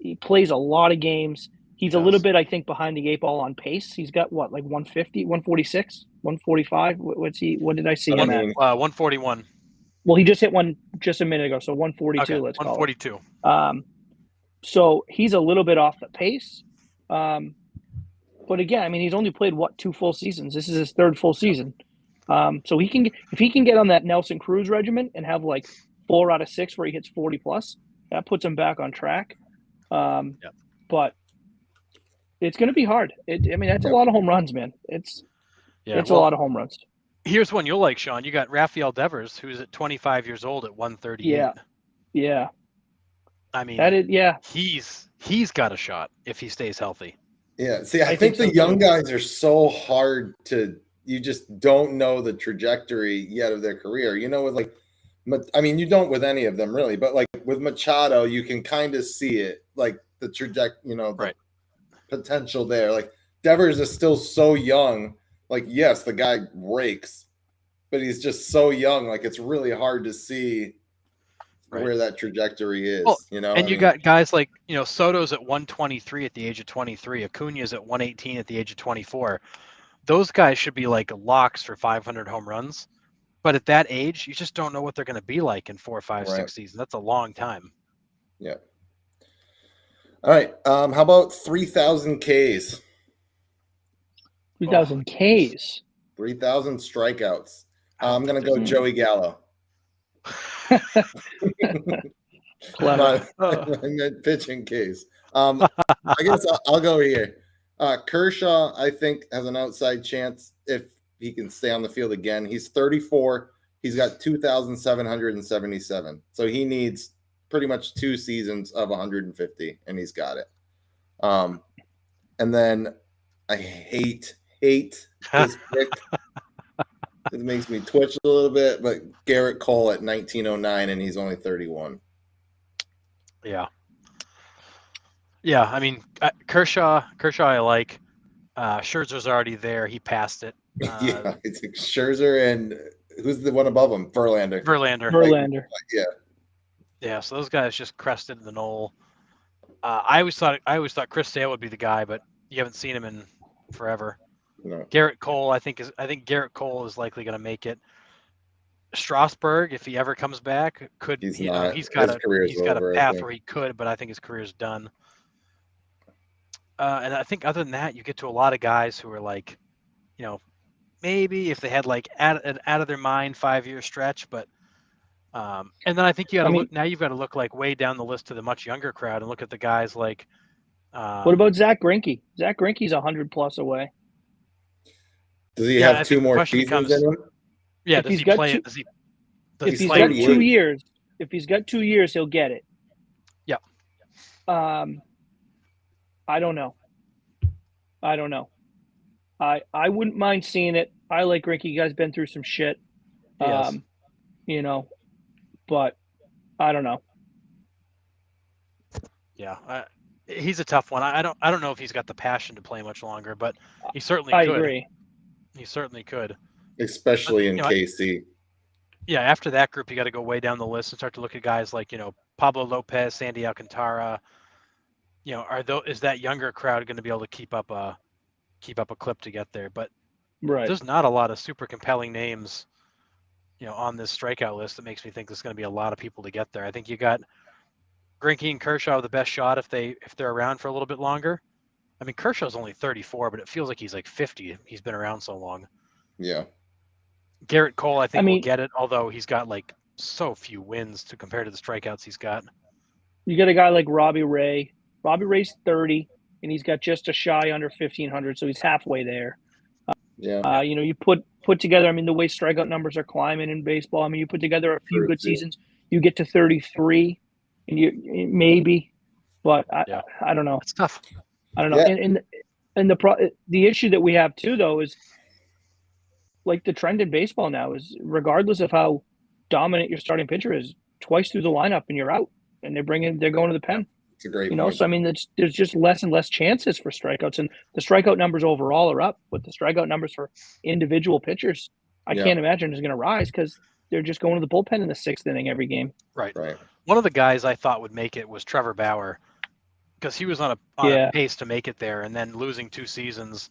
he plays a lot of games. He's a little bit, I think, behind the 8 ball on pace. He's got 150, 146, 145. What did I see him at? 141. Well, he just hit one just a minute ago, so 142. Okay, let's call 142. So he's a little bit off the pace. But again, he's only played 2 full seasons. This is his 3rd full season. So if he can get on that Nelson Cruz regimen and have 4 out of 6 where he hits 40 plus, that puts him back on track. But It's going to be hard. That's a lot of home runs, man. It's a lot of home runs. Here's one you'll like, Sean. You got Rafael Devers, who's at 25 years old at 138. Yeah. I mean, he's got a shot if he stays healthy. Yeah. See, I think the young guys are so hard to. You just don't know the trajectory yet of their career. You know, with like, you don't with any of them really, but like with Machado, you can kind of see it, like the trajectory. The potential there. Like Devers is still so young. Like, yes, the guy rakes, but he's just so young. Like, it's really hard to see where that trajectory is. Well, and you got guys like Soto's at 123 at the age of 23. Acuna's at 118 at the age of 24. Those guys should be like locks for 500 home runs, but at that age, you just don't know what they're going to be like in 4, 5, 6 seasons. That's a long time. Yeah. All right. How about 3,000 Ks? 3,000 Ks. 3,000 strikeouts. I'm going to go Joey Gallo. Clever. I meant pitching case. I guess I'll go here. Kershaw, I think, has an outside chance if he can stay on the field again. He's 34. He's got 2,777. So he needs pretty much 2 seasons of 150, and he's got it. And then I hate this pick. It makes me twitch a little bit, but Garrett Cole at 1909, and he's only 31. Yeah. Yeah, I mean, Kershaw I like. Scherzer's already there. He passed it. It's like Scherzer and who's the one above him? Verlander. Yeah, so those guys just crested the knoll. I always thought Chris Sale would be the guy, but you haven't seen him in forever. No. Garrett Cole, I think Garrett Cole is likely going to make it. Strasburg, if he ever comes back, could he's got a path where he could, but I think his career's done. And I think other than that, you get to a lot of guys who are like, maybe if they had like out of their mind 5-year stretch, but and then I think you've got to look like way down the list to the much younger crowd and look at the guys like. What about Zach Greinke? Zach Greinke's 100+ away. Does he have 2 more seasons in him? Yeah, does he play it? If he's got 2 years, he'll get it. Yeah. I don't know. I wouldn't mind seeing it. I like Greinke. You guys been through some shit. Yes. But I don't know. Yeah, he's a tough one. I don't know if he's got the passion to play much longer, but he certainly could. I agree. He certainly could. Especially in KC. Yeah, after that group, you got to go way down the list and start to look at guys like, Pablo Lopez, Sandy Alcantara. Is that younger crowd going to be able to keep up a clip to get there? But there's not a lot of super compelling names, on this strikeout list that makes me think there's going to be a lot of people to get there. I think you got Greinke and Kershaw the best shot if they're around for a little bit longer. I mean, Kershaw's only 34, but it feels like he's like 50. He's been around so long. Yeah. Garrett Cole, I think, will get it, although he's got like so few wins to compare to the strikeouts he's got. You get a guy like Robbie Ray. Robbie Ray's 30, and he's got just a shy under 1,500, so he's halfway there. Yeah. You put together, the way strikeout numbers are climbing in baseball, you put together a few good seasons, you get to 33, and you maybe, but I don't know. It's tough. I don't know. Yeah. And the issue that we have too, though, is like the trend in baseball now is regardless of how dominant your starting pitcher is, twice through the lineup and you're out, and they're going to the pen. It's a great point. So there's just less and less chances for strikeouts, and the strikeout numbers overall are up, but the strikeout numbers for individual pitchers, I can't imagine is going to rise because they're just going to the bullpen in the 6th inning every game. Right. One of the guys I thought would make it was Trevor Bauer, because he was on a pace to make it there, and then losing 2 seasons.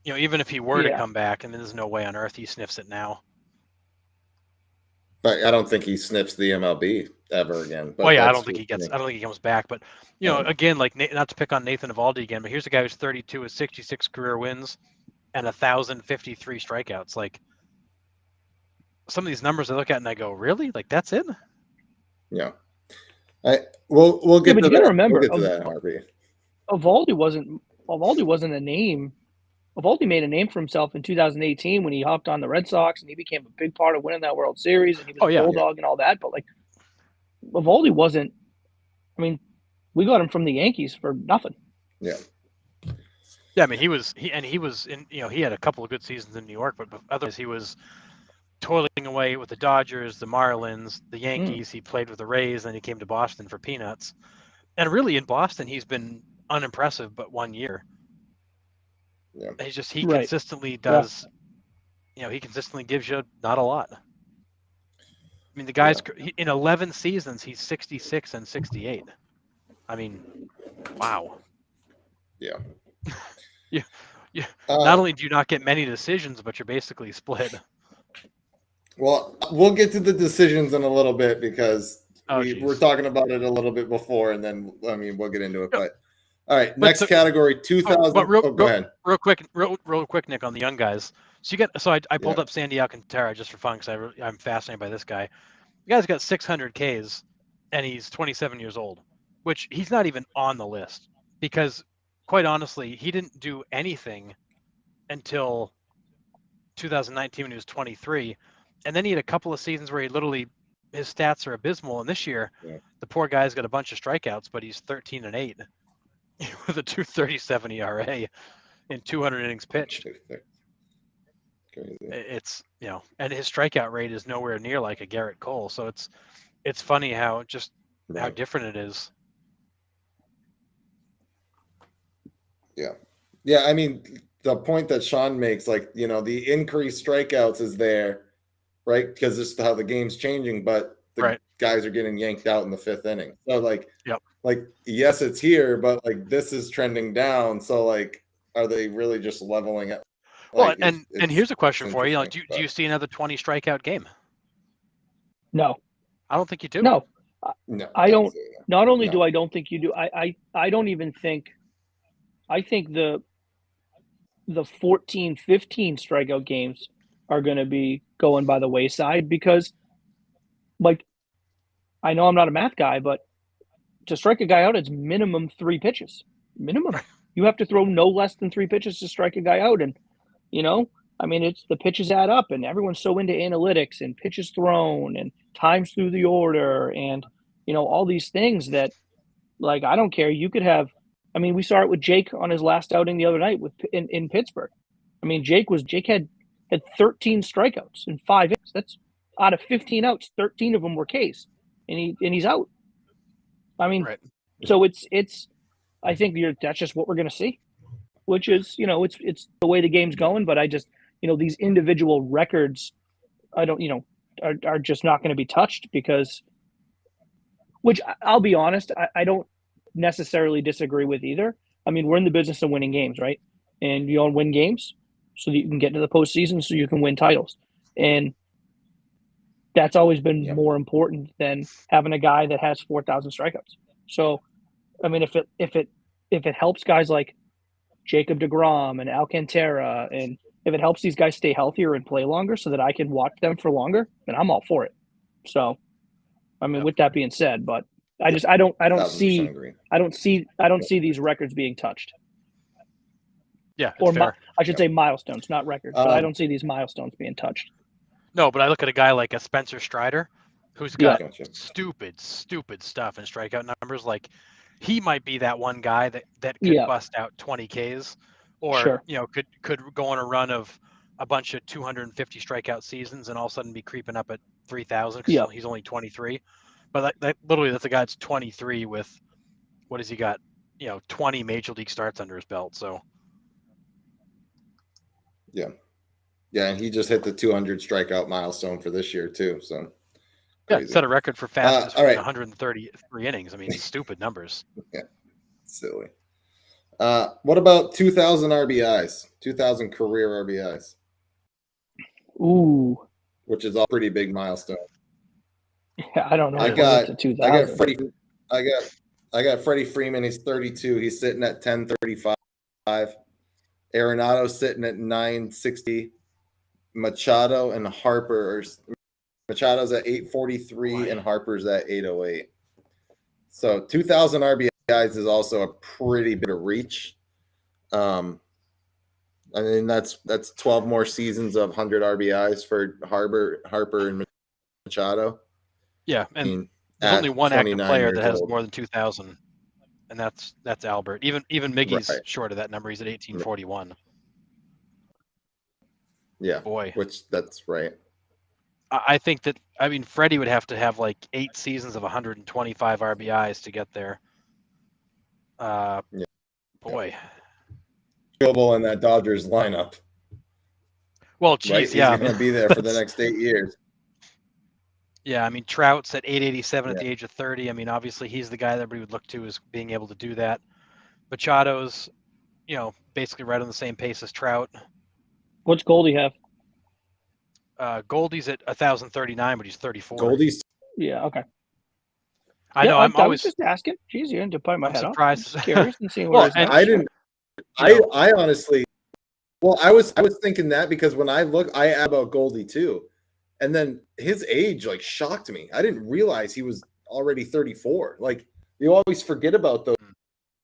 Even if he were to come back, and there's no way on earth he sniffs it now. But I don't think he sniffs the MLB ever again. But I don't think he comes back. But again, like not to pick on Nathan Eovaldi again, but here's a guy who's 32 with 66 career wins and 1,053 strikeouts. Like some of these numbers I look at and I go, really? Like that's it? Yeah. We'll get to that. Remember, we'll get to that, Harvey. Eovaldi wasn't Eovaldi wasn't a name. Eovaldi made a name for himself in 2018 when he hopped on the Red Sox and he became a big part of winning that World Series and he was a Bulldog and all that. But like Eovaldi wasn't. I mean, we got him from the Yankees for nothing. Yeah. Yeah, I mean, he was in, he had a couple of good seasons in New York, but otherwise he was toiling away with the Dodgers, the Marlins, the Yankees. He played with the Rays, then he came to Boston for peanuts. And really in Boston, he's been unimpressive, but 1 year. Yeah. He consistently does, he consistently gives you not a lot. I mean, the guy's in 11 seasons, he's 66 and 68. I mean, wow. Yeah. Yeah. Not only do you not get many decisions, but you're basically split. Well, we'll get to the decisions in a little bit because we're talking about it a little bit before, and then we'll get into it. But all right, next category, 2000. Go ahead. Real quick, Nick, on the young guys. So I pulled up Sandy Alcantara just for fun because I'm fascinated by this guy. The guy's got 600 Ks, and he's 27 years old, which he's not even on the list because, quite honestly, he didn't do anything until 2019 when he was 23. And then he had a couple of seasons where his stats are abysmal. And this year, the poor guy's got a bunch of strikeouts, but he's 13-8 with a 2.37 ERA in 200 innings pitched. It's and his strikeout rate is nowhere near like a Garrett Cole. So it's funny how different it is. Yeah. I mean, the point that Sean makes, the increased strikeouts is there. Right, because this is how the game's changing, but the guys are getting yanked out in the fifth inning. So, yes, it's here, but this is trending down. So, are they really just leveling it? Well, and here's a question for you: do you see another 20 strikeout game? No, I don't think you do. No, I don't. Not only do I don't think you do, I don't even think. I think the 14, 15 strikeout games are going to be going by the wayside because, I know I'm not a math guy, but to strike a guy out, it's minimum 3 pitches. Minimum. You have to throw no less than 3 pitches to strike a guy out. And, it's the pitches add up and everyone's so into analytics and pitches thrown and times through the order and, all these things that, I don't care. You could have, we saw it with Jake on his last outing the other night in Pittsburgh. Jake had 13 strikeouts in 5 innings. That's out of 15 outs, 13 of them were Ks, and he's out. So it's. I think that's just what we're going to see, which is it's the way the game's going. But I just these individual records, I don't are just not going to be touched because. Which I'll be honest, I don't necessarily disagree with either. We're in the business of winning games, right? And you want to win games so that you can get to the postseason so you can win titles. And that's always been more important than having a guy that has 4,000 strikeouts. So, if it helps guys like Jacob deGrom and Alcantara, and if it helps these guys stay healthier and play longer so that I can watch them for longer, then I'm all for it. So, with that being said, but I don't see these records being touched. Yeah, I should say milestones, not records. But I don't see these milestones being touched. No, but I look at a guy like a Spencer Strider, who's got stupid stuff in strikeout numbers. He might be that one guy that could bust out 20 Ks, or could go on a run of a bunch of 250 strikeout seasons and all of a sudden be creeping up at 3,000 because he's only 23. But that's a guy that's 23 with what has he got? 20 major league starts under his belt. So. Yeah, and he just hit the 200 strikeout milestone for this year too. So set a record for fastest in 133 innings. Stupid numbers. Yeah, silly. What about 2,000 RBIs? 2,000 career RBIs. Ooh, which is a pretty big milestone. Yeah, I don't know. I got Freddie Freeman. He's 32. He's sitting at 1035. Arenado's sitting at 960. Machado's at 843 and Harper's at 808. So 2,000 RBIs is also a pretty big reach. I mean, that's 12 more seasons of 100 RBIs for Harper and Machado. Yeah, and I mean, there's only one active 29 player years that has old. more than 2,000, and that's Albert. Even Miggy's Right. short of that number. He's at 1841. Yeah, Boy, which that's right. I think that, I mean, Freddie would have to have like 8 seasons of 125 RBIs to get there. Yeah. Boy. Global in that Dodgers lineup. Well, geez, right? yeah. He's going to be there for the next 8 years. Yeah, I mean, Trout's at 887 at Yeah. the age of 30. I mean, obviously, he's the guy that everybody would look to as being able to do that. Machado's, you know, basically right on the same pace as Trout. What's Goldie have? Goldie's at 1,039, but he's 34. Goldie's. Yeah, okay. I know. I was just asking. Geez, you didn't put my I'm head surprised. Up. I'm just curious and seeing Well, where he's at. I didn't. I honestly. Well, I was thinking that because when I look, I add about Goldie too, and then his age like shocked me. I didn't realize he was already 34. Like you always forget about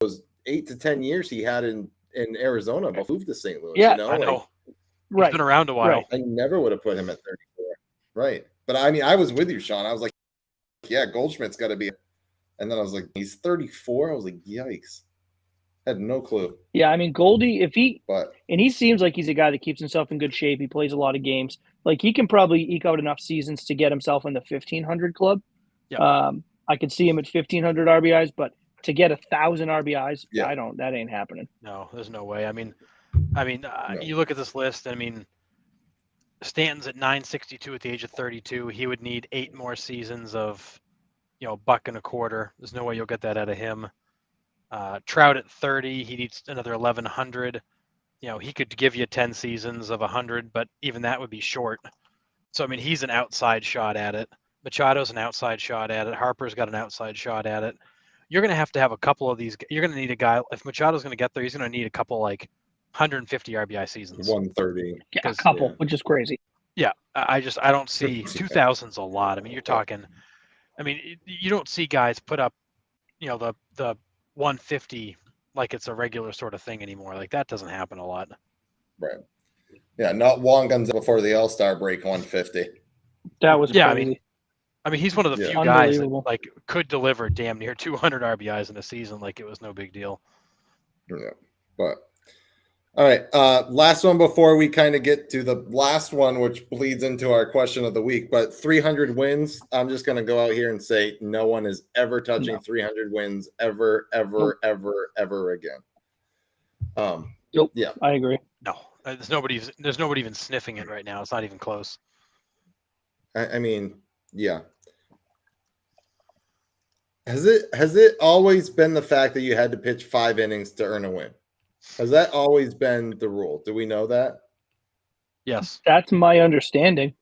those 8 to 10 years he had in Arizona before he moved to St. Louis. Yeah, you know? I know. Like, He's been around a while. Right. I never would have put him at 34. Right. But I mean, I was with you, Sean. I was like, yeah, Goldschmidt's got to be. And then I was like, he's 34. I was like, yikes. Had no clue. Yeah, I mean, Goldie, and he seems like he's a guy that keeps himself in good shape. He plays a lot of games. Like he can probably eke out enough seasons to get himself in the 1,500 club. Yeah. I could see him at 1,500 RBIs, but to get 1,000 RBIs, Yeah. that ain't happening. No, there's no way. I mean, No. You look at this list. I mean, Stanton's at 962 at the age of 32. He would need 8 more seasons of, $1.25. There's no way you'll get that out of him. Trout at 30, he needs another 1,100. He could give you 10 seasons of 100, but even that would be short. So, I mean, he's an outside shot at it. Machado's an outside shot at it. Harper's got an outside shot at it. You're going to have a couple of these. You're going to need a guy. If Machado's going to get there, he's going to need a couple 150 RBI seasons. 130. Yeah, a couple, which is crazy. Yeah, I don't see 2,000's a lot. I mean, you're talking. I mean, you don't see guys put up, the 150 like it's a regular sort of thing anymore. Like that doesn't happen a lot. Right. Yeah, not Juan guns before the All-Star break 150. That was crazy. I mean, he's one of the few guys that could deliver damn near 200 RBIs in a season. Like it was no big deal. Yeah, but all right. Last one before we kind of get to the last one, which bleeds into our question of the week. But 300 wins. I'm just going to go out here and say no one is ever touching 300 wins ever again. Nope. Yeah, I agree. No, there's nobody even sniffing it right now. It's not even close. I mean, yeah. Has it always been the fact that you had to pitch 5 innings to earn a win? Has that always been the rule? Do we know that? Yes. That's my understanding.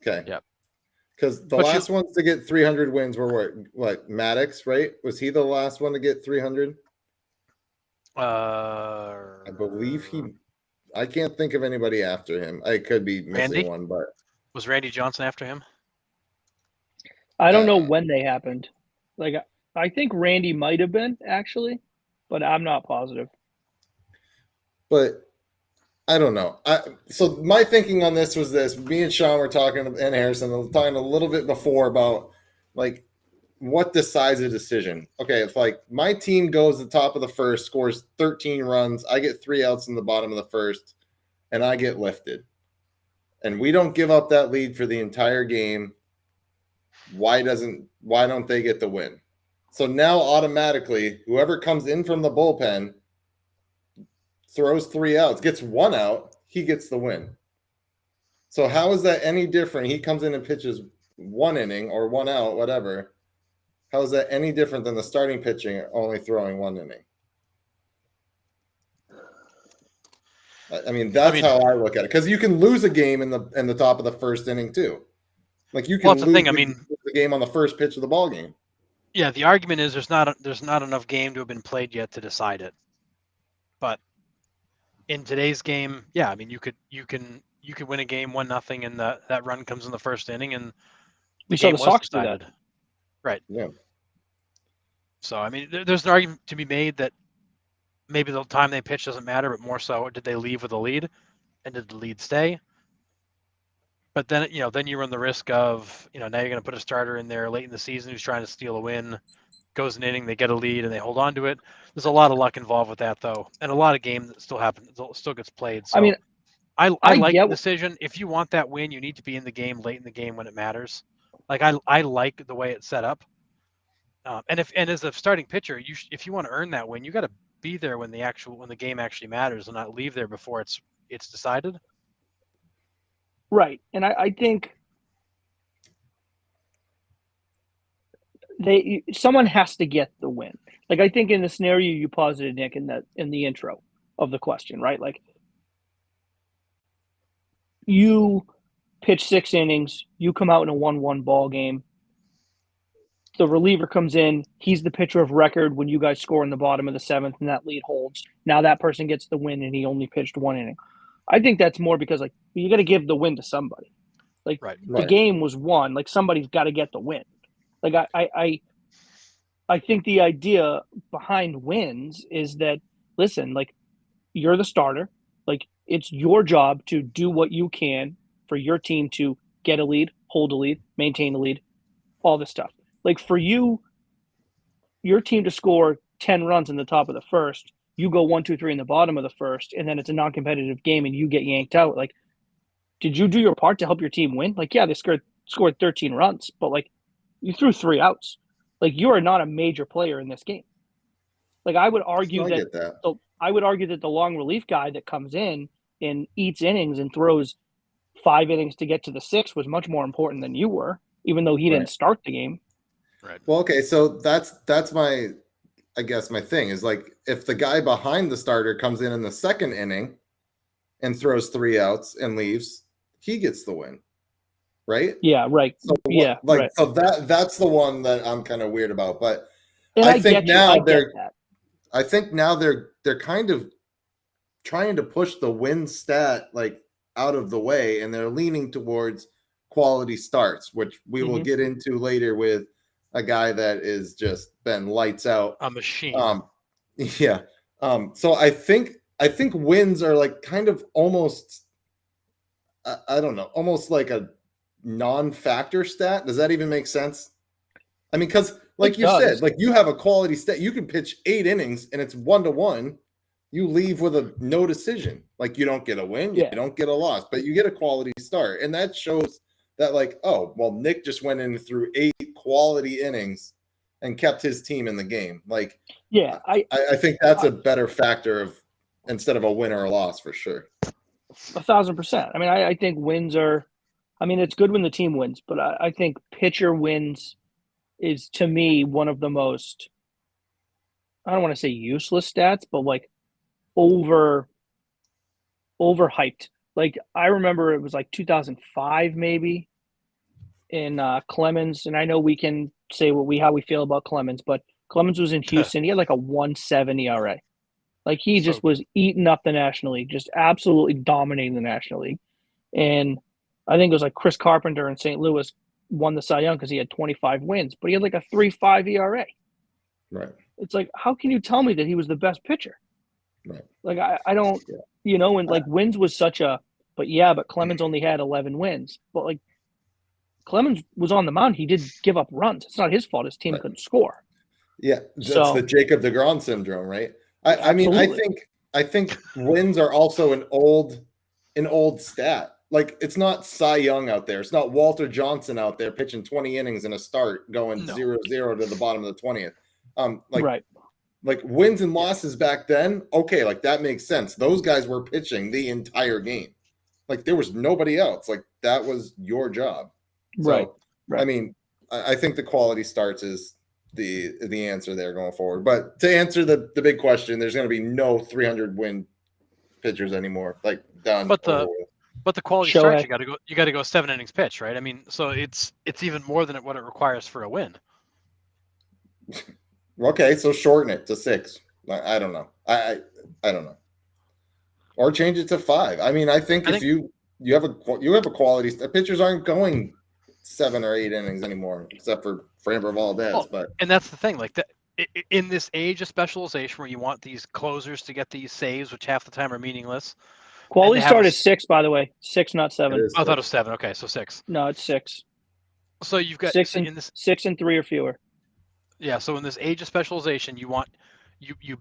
Okay. Yep. Because the last ones to get 300 wins were what? Maddox, right? Was he the last one to get 300? I believe I can't think of anybody after him. I could be missing one, but was Randy Johnson after him? I don't know when they happened. Like I think Randy might have been actually, but I'm not positive. But I don't know. So my thinking on this was this. Me and Sean were talking, and Harrison were talking a little bit before about like what decides a decision. Okay, if like my team goes to the top of the first, scores 13 runs, I get 3 outs in the bottom of the first, and I get lifted. And we don't give up that lead for the entire game. Why don't they get the win? So now automatically, whoever comes in from the bullpen throws 3 outs, gets 1 out, he gets the win. So how is that any different? He comes in and pitches 1 inning or 1 out, whatever. How is that any different than the starting pitching only throwing 1 inning? I mean, that's how I look at it. Because you can lose a game in the top of the first inning too. Like you can lose the game on the first pitch of the ball game. Yeah, the argument is there's not enough game to have been played yet to decide it. But in today's game, yeah, I mean you can win a game 1-0 and that run comes in the first inning and we saw the Sox do that. Right. Yeah. So I mean there's an argument to be made that maybe the time they pitch doesn't matter, but more so, did they leave with a lead, and did the lead stay? But then then you run the risk of now you're going to put a starter in there late in the season who's trying to steal a win, goes an inning, they get a lead, and they hold on to it. There's a lot of luck involved with that, though, and a lot of game that still gets played. So, I mean, I like the decision. If you want that win, you need to be in the game late in the game when it matters. Like I like the way it's set up. And as a starting pitcher, if you want to earn that win, you got to be there when the game actually matters, and not leave there before it's decided. Right, and I think someone has to get the win. Like, I think in the scenario you posited, Nick, in the intro of the question, right? Like, you pitch 6 innings, you come out in a 1-1 ball game. The reliever comes in. He's the pitcher of record when you guys score in the bottom of the 7th and that lead holds. Now that person gets the win and he only pitched 1 inning. I think that's more because, like, you got to give the win to somebody. Like, the game was won. Like, somebody's got to get the win. Like, I think the idea behind wins is that, listen, like, you're the starter. Like, it's your job to do what you can for your team to get a lead, hold a lead, maintain a lead, all this stuff. Like, for your team to score 10 runs in the top of the first, you go 1, 2, 3 in the bottom of the first, and then it's a non-competitive game and you get yanked out. Like, did you do your part to help your team win? Like, yeah, they scored 13 runs, but, like, you threw 3 outs. Like, you are not a major player in this game. Like, I would argue that the long relief guy that comes in and eats innings and throws 5 innings to get to the 6th was much more important than you were, even though he didn't start the game. Right. Well, okay, so that's my thing is, like, if the guy behind the starter comes in the 2nd inning and throws 3 outs and leaves, he gets the win, right? Yeah, right. So so that's the one that I'm kind of weird about, but I think now they're kind of trying to push the win stat, like, out of the way, and they're leaning towards quality starts, which we will get into later with a guy that is just been lights out, a machine. So I think wins are, like, kind of almost, I don't know, almost like a non-factor stat. Does that even make sense? I mean, because, like you said, like, you have a quality stat. You can pitch 8 innings and it's 1-1. You leave with a no decision. Like, you don't get a win, you don't get a loss, but you get a quality start, and that shows that, like, oh, well, Nick just went in through 8 quality innings and kept his team in the game. Like, I think that's a better factor of, instead of a win or a loss, for sure. 1,000%. I mean, I think wins are, I mean, it's good when the team wins, but I think pitcher wins is, to me, one of the most, I don't want to say useless stats, but, like, overhyped. Like, I remember it was like 2005 maybe in Clemens, and I know we can say how we feel about Clemens, but Clemens was in Houston. He had like a 1.7 ERA. Like, he just was eating up the National League, just absolutely dominating the National League. And I think it was like Chris Carpenter in St. Louis won the Cy Young because he had 25 wins, but he had like a 3.5 ERA. Right. It's like, how can you tell me that he was the best pitcher? Right. Like, I don't, and like, wins was such a, but Clemens only had 11 wins. But, like, Clemens was on the mound. He did give up runs. It's not his fault. His team couldn't score. Yeah. That's the Jacob deGrom syndrome, right? I mean, I think wins are also an old stat. Like, it's not Cy Young out there. It's not Walter Johnson out there pitching 20 innings in a start, going 0-0 to the bottom of the 20th. Like, wins and losses back then, okay, like, that makes sense. Those guys were pitching the entire game. Like, there was nobody else. Like, that was your job. So, I mean, I think the quality starts is the answer there going forward. But to answer the big question, there's going to be no 300 win pitchers anymore. Like, done. But the quality starts, you got to go 7 innings pitch, right? I mean, so it's even more than what it requires for a win. Okay, so shorten it to 6. I don't know. I don't know. Or change it to 5. I mean, I think you have a quality. Pitchers aren't going 7 or 8 innings anymore, except for Framber Valdez. And that's the thing. Like, that, in this age of specialization where you want these closers to get these saves, which half the time are meaningless. Quality start is 6, by the way. 6, not 7. I thought it was 7. Okay, so 6. No, it's 6. So you've got 6 and 3 or fewer. Yeah, so in this age of specialization, you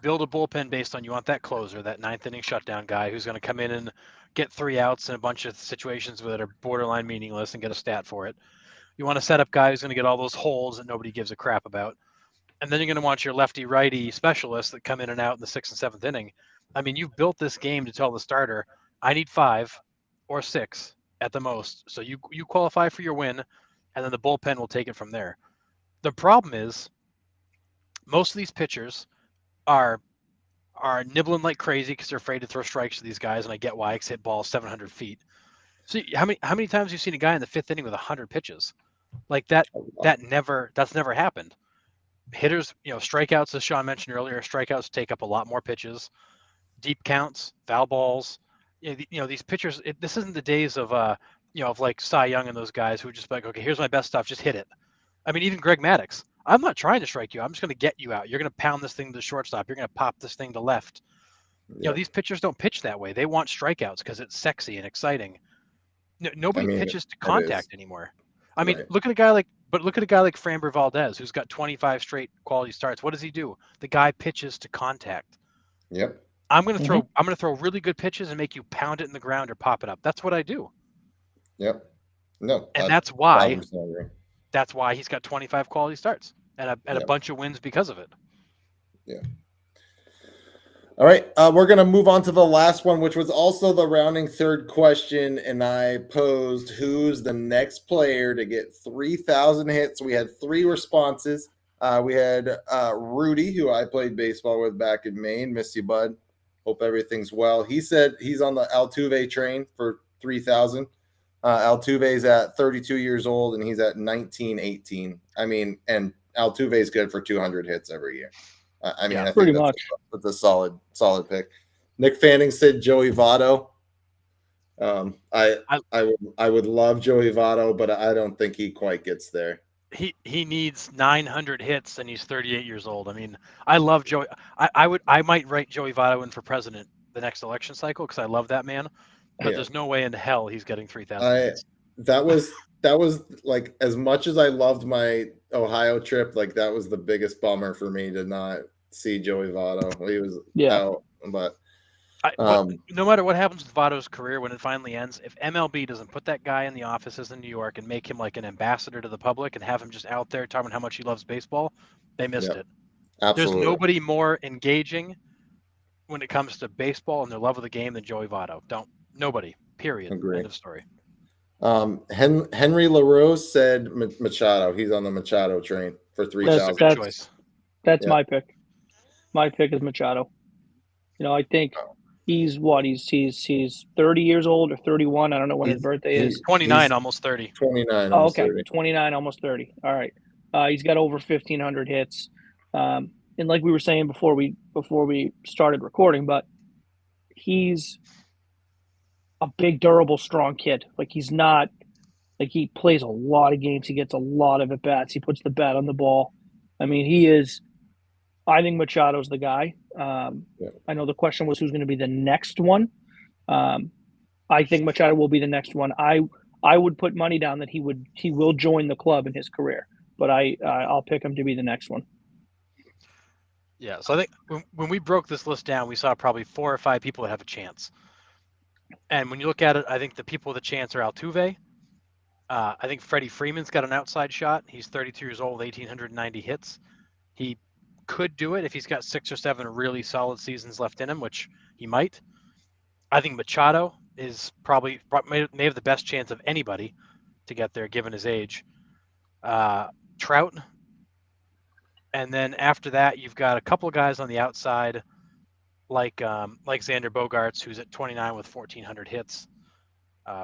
build a bullpen based on you want that closer, that 9th inning shutdown guy who's going to come in and get 3 outs in a bunch of situations that are borderline meaningless and get a stat for it. You want a setup guy who's going to get all those holes that nobody gives a crap about. And then you're going to want your lefty-righty specialists that come in and out in the 6th and 7th inning. I mean, you've built this game to tell the starter, I need 5 or 6 at the most. So you qualify for your win, and then the bullpen will take it from there. The problem is most of these pitchers are nibbling like crazy because they're afraid to throw strikes to these guys, and I get why, because hit balls 700 feet. So how many times have you seen a guy in the 5th inning with 100 pitches? Like that's never happened. Hitters, strikeouts, as Sean mentioned earlier, strikeouts take up a lot more pitches, deep counts, foul balls. These pitchers. This isn't the days of of like Cy Young and those guys who are just like, okay, here's my best stuff, just hit it. I mean, even Greg Maddux. I'm not trying to strike you. I'm just going to get you out. You're going to pound this thing to the shortstop. You're going to pop this thing to left. Yeah. These pitchers don't pitch that way. They want strikeouts because it's sexy and exciting. Nobody pitches to contact anymore. I mean, look at a guy like Framber Valdez, who's got 25 straight quality starts. What does he do? The guy pitches to contact. Yep. I'm going to throw really good pitches and make you pound it in the ground or pop it up. That's what I do. Yep. No. And that's why he's got 25 quality starts and a bunch of wins because of it. Yeah. All right, we're going to move on to the last one, which was also the rounding third question, and I posed who's the next player to get 3,000 hits. We had 3 responses. We had Rudy, who I played baseball with back in Maine. Miss you, bud. Hope everything's well. He said he's on the Altuve train for 3,000. Altuve's at 32 years old, and he's at 1918. I mean, and Altuve's good for 200 hits every year. I think pretty much. That's a solid pick. Nick Fanning said Joey Votto. I would love Joey Votto, but I don't think he quite gets there. He needs 900 hits, and he's 38 years old. I mean, I love Joey. I might write Joey Votto in for president the next election cycle because I love that man. But there's no way in hell he's getting 3,000 hits. That was like, as much as I loved my Ohio trip, like that was the biggest bummer for me to not see Joey Votto. He was out, but no matter what happens with Votto's career when it finally ends, if MLB doesn't put that guy in the offices in New York and make him like an ambassador to the public and have him just out there talking about how much he loves baseball, they missed it. Absolutely. There's nobody more engaging when it comes to baseball and their love of the game than Joey Votto. Nobody. Period. Agree. End of story. Henry LaRose said Machado. He's on the Machado train for 3,000. That's a good choice. That's my pick. My pick is Machado. I think he's 30 years old or 31. I don't know when his birthday is. 29, almost 30. 29. Oh, okay. 30. 29, almost 30. All right. He's got over 1,500 hits. And like we were saying before we started recording, but he's a big, durable, strong kid. Like he's not like he plays a lot of games. He gets a lot of at bats. He puts the bat on the ball. I mean, he is. I think Machado's the guy. I know the question was who's going to be the next one. I think Machado will be the next one. I would put money down that he will join the club in his career, but I'll pick him to be the next one. Yeah, so I think when we broke this list down, we saw probably 4 or 5 people that have a chance. And when you look at it, I think the people with a chance are Altuve. I think Freddie Freeman's got an outside shot. He's 32 years old, 1,890 hits. He could do it if he's got 6 or 7 really solid seasons left in him, which he might. I think Machado is probably may have the best chance of anybody to get there given his age. Trout. And then after that, you've got a couple of guys on the outside like Xander Bogaerts, who's at 29 with 1,400 hits.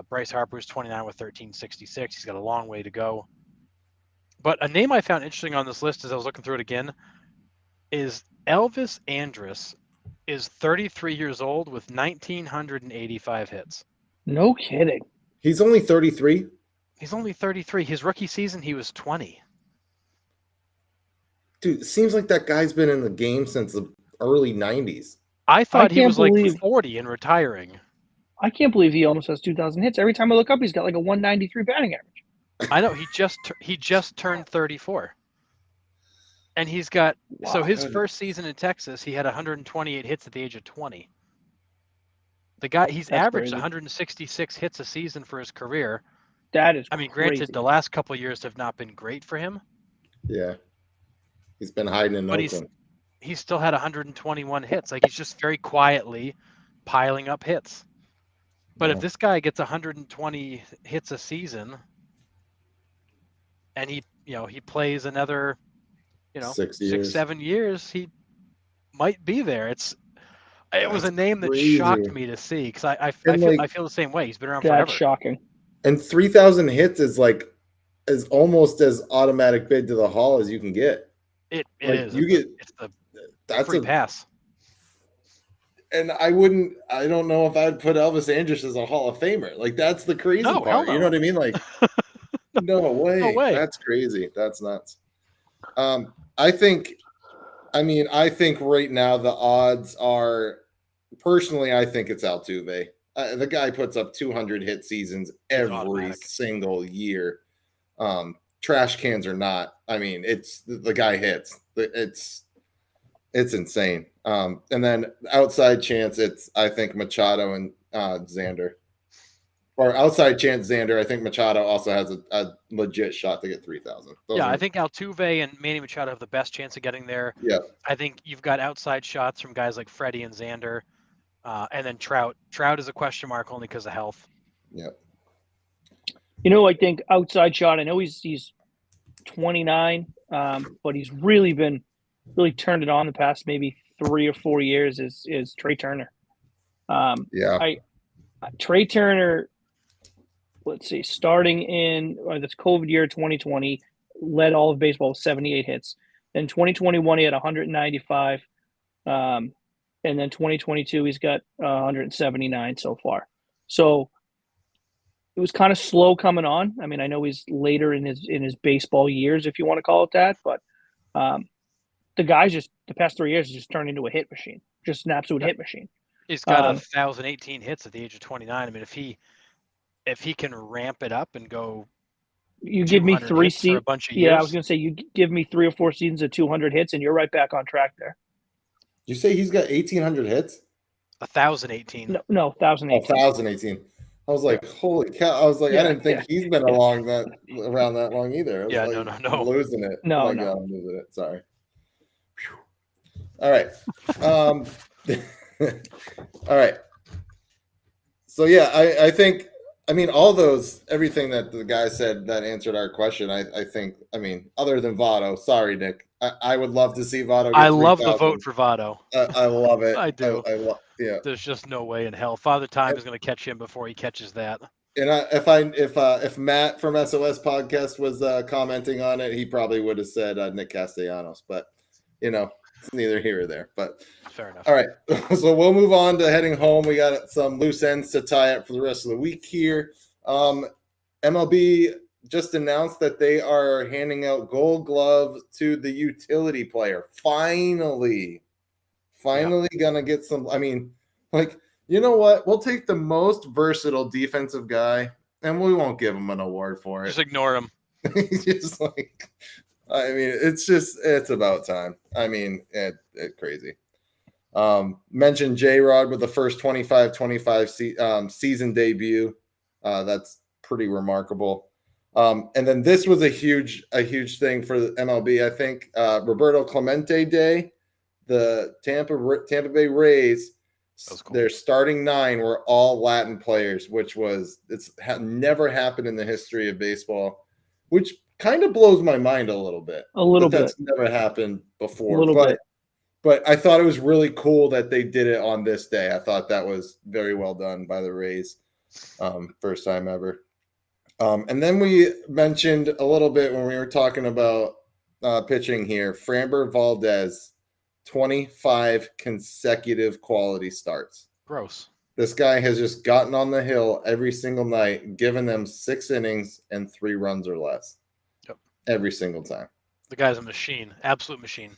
Bryce Harper's 29 with 1,366. He's got a long way to go. But a name I found interesting on this list as I was looking through it again is Elvis Andrus is 33 years old with 1,985 hits. No kidding. He's only 33? He's only 33. His rookie season, he was 20. Dude, it seems like that guy's been in the game since the early 90s. I thought he was like 40 and retiring. I can't believe he almost has 2,000 hits. Every time I look up, he's got like a 193 batting average. I know, he just turned 34. And he's got so his first season in Texas, he had 128 hits at the age of 20. The guy, he's averaged 166 hits a season for his career. That is crazy. Granted, the last couple of years have not been great for him. Yeah. He's been hiding in Oakland. He's still had 121 hits. Like, he's just very quietly piling up hits. But if this guy gets 120 hits a season and he plays another, 6-7 years, he might be there. It was a name that shocked me to see, because I feel the same way. He's been around forever. That's shocking. And 3,000 hits is almost as automatic bid to the Hall as you can get. It is. That's free pass. And I don't know if I'd put Elvis Andrus as a Hall of Famer. Like, that's the crazy part. No. You know what I mean? Like, no way. No way. That's crazy. That's nuts. I think right now the odds are, personally, I think it's Altuve. The guy puts up 200 hit seasons every single year. Trash cans or not. I mean, it's the guy hits. It's insane. And then outside chance, I think Machado and Xander. Or outside chance Xander, I think Machado also has a legit shot to get 3,000. I think Altuve and Manny Machado have the best chance of getting there. Yeah. I think you've got outside shots from guys like Freddie and Xander. And then Trout. Trout is a question mark only because of health. Yeah. I think outside shot, I know he's 29, but he's really turned it on the past maybe 3 or 4 years is Trey Turner. Trey Turner, let's see, starting in this COVID year 2020, led all of baseball with 78 hits. Then 2021 he had 195, and then 2022 he's got 179 so far. So it was kind of slow coming on. I mean, I know he's later in his baseball years, if you want to call it that, but the guy's just the past 3 years has just turned into a hit machine, just an absolute hit machine. He's got 1,018 hits at the age of 29. I mean, if he can ramp it up and go, you give me 3 seasons. Yeah, I was gonna say you give me 3 or 4 seasons of 200 hits, and you're right back on track there. You say he's got 1,800 hits? 1,018. No, 1,018. 1,018. I was like, holy cow! I was like, I didn't think he's been around that long either. No. I'm losing it. No. God, I'm losing it. Sorry. Whew. All right. All right. So yeah, I think, everything that the guy said that answered our question. I think, other than Votto, sorry, Nick. I would love to see Votto. I love the vote for Votto. I love it. I do. Yeah. There's just no way in hell. Father Time is going to catch him before he catches that. And if Matt from SOS Podcast was commenting on it, he probably would have said Nick Castellanos. But it's neither here or there. But fair enough. All right, so we'll move on to heading home. We got some loose ends to tie up for the rest of the week here. MLB just announced that they are handing out Gold Gloves to the utility player. Finally gonna get some. You know what? We'll take the most versatile defensive guy, and we won't give him an award for it. Just ignore him. Just it's about time. Crazy. Mentioned J-Rod with the first 25-25 season debut. That's pretty remarkable. And then this was a huge thing for the MLB. I think Roberto Clemente Day, the Tampa Bay Rays, cool. Their starting 9 were all Latin players, which never happened in the history of baseball, which kind of blows my mind a little bit. That's never happened before. But I thought it was really cool that they did it on this day. I thought that was very well done by the Rays. First time ever. And then we mentioned a little bit when we were talking about pitching here, Framber Valdez, 25 consecutive quality starts. Gross. This guy has just gotten on the hill every single night, given them 6 innings and 3 runs or less. Yep. Every single time. The guy's a machine, absolute machine.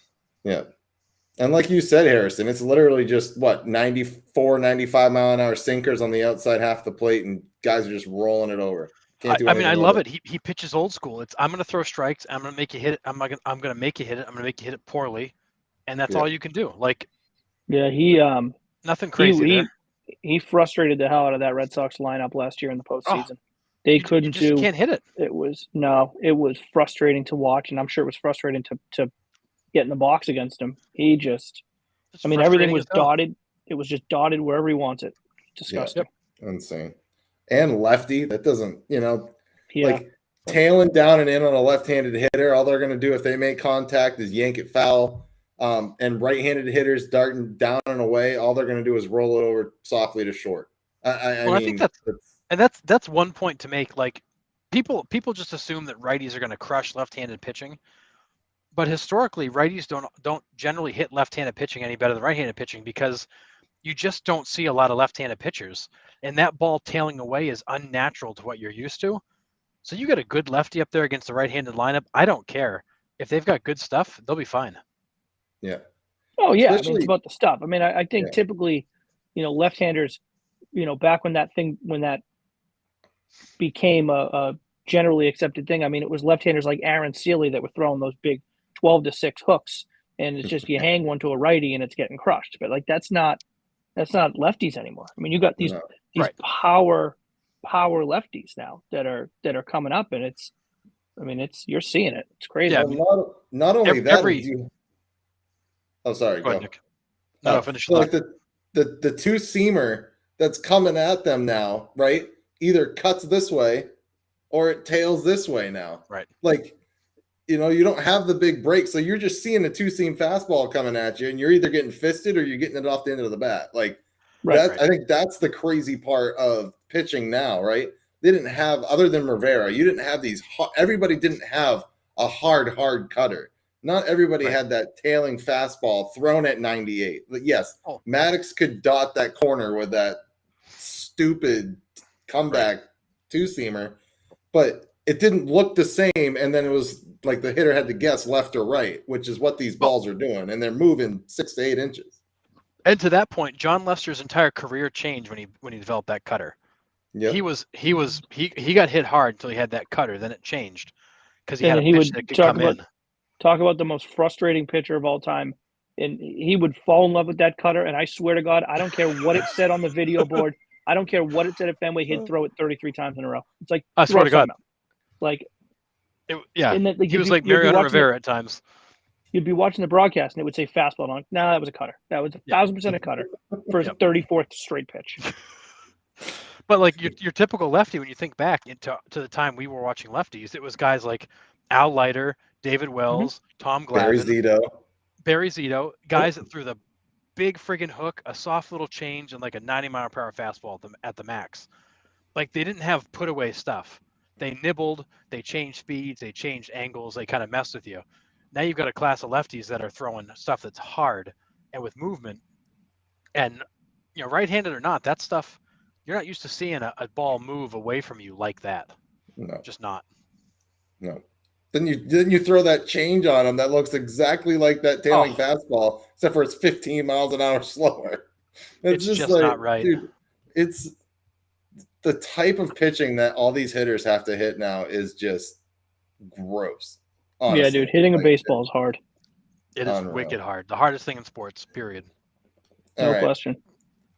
Yeah. And like you said, Harrison, it's literally just, 94, 95-mile-an-hour sinkers on the outside half the plate, and guys are just rolling it over. Can't do anything. I love it. He pitches old school. It's, I'm going to throw strikes. I'm going to make you hit it. I'm going to make you hit it. I'm going to make you hit it poorly. And that's all you can do. Like, nothing crazy there. He frustrated the hell out of that Red Sox lineup last year in the postseason. They couldn't you can't hit it. It was frustrating to watch, and I'm sure it was frustrating to get in the box against him. He just, everything was dotted. It was just dotted wherever he wants it. Disgusting. Yeah. Insane. And lefty, that doesn't, like tailing down and in on a left-handed hitter, all they're going to do if they make contact is yank it foul. And right-handed hitters darting down and away, all they're going to do is roll it over softly to short. I think that's one point to make. Like, people just assume that righties are going to crush left-handed pitching, but historically, righties don't generally hit left-handed pitching any better than right-handed pitching because you just don't see a lot of left-handed pitchers, and that ball tailing away is unnatural to what you're used to. So you got a good lefty up there against the right-handed lineup. I don't care if they've got good stuff; they'll be fine. Yeah. Oh yeah, it's about the stuff. I think typically, left-handers, back when that became a generally accepted thing. It was left-handers like Aaron Seeley that were throwing those big 12-6 hooks, and it's just you hang one to a righty and it's getting crushed. But like that's not lefties anymore. You got these power lefties now that are coming up, and it's you're seeing it. It's crazy. Yeah, not only that. Oh, sorry. Go ahead, Nick. No, finish so like the two-seamer that's coming at them now, right? Either cuts this way or it tails this way now. Right. Like, you don't have the big break, so you're just seeing a two-seam fastball coming at you, and you're either getting fisted or you're getting it off the end of the bat. Like, I think that's the crazy part of pitching now, right? They didn't have, other than Rivera, you didn't have these. Everybody didn't have a hard cutter. Not everybody had that tailing fastball thrown at 98. But yes, Maddox could dot that corner with that stupid comeback two-seamer, but it didn't look the same. And then it was like the hitter had to guess left or right, which is what these balls are doing, and they're moving 6 to 8 inches. And to that point, John Lester's entire career changed when he developed that cutter. Yep. He got hit hard until he had that cutter. Then it changed because he had a pitch that could come in. Talk about the most frustrating pitcher of all time. And he would fall in love with that cutter. And I swear to God, I don't care what it said on the video board. I don't care what it said at Fenway. He'd throw it 33 times in a row. It's like, I swear to God. Like, he was like Mariano Rivera at times. You'd be watching the broadcast and it would say fastball on. No, that was a cutter. That was 1,000% a cutter for his 34th straight pitch. But like your typical lefty, when you think back to the time we were watching lefties, it was guys like Al Leiter, David Wells, Tom Glavine, Barry Zito, guys that threw the big friggin' hook, a soft little change, and like a 90-mile-per-hour fastball at the max. Like, they didn't have put-away stuff. They nibbled, they changed speeds, they changed angles, they kind of messed with you. Now you've got a class of lefties that are throwing stuff that's hard and with movement. And, right-handed or not, that stuff, you're not used to seeing a ball move away from you like that. No. Just not. No. Then you throw that change on him that looks exactly like that tailing fastball, except for it's 15 miles an hour slower. It's just like, not right. Dude, it's the type of pitching that all these hitters have to hit now is just gross. Honestly. Yeah, dude, hitting a baseball is hard. It is wicked hard. The hardest thing in sports, period. No question.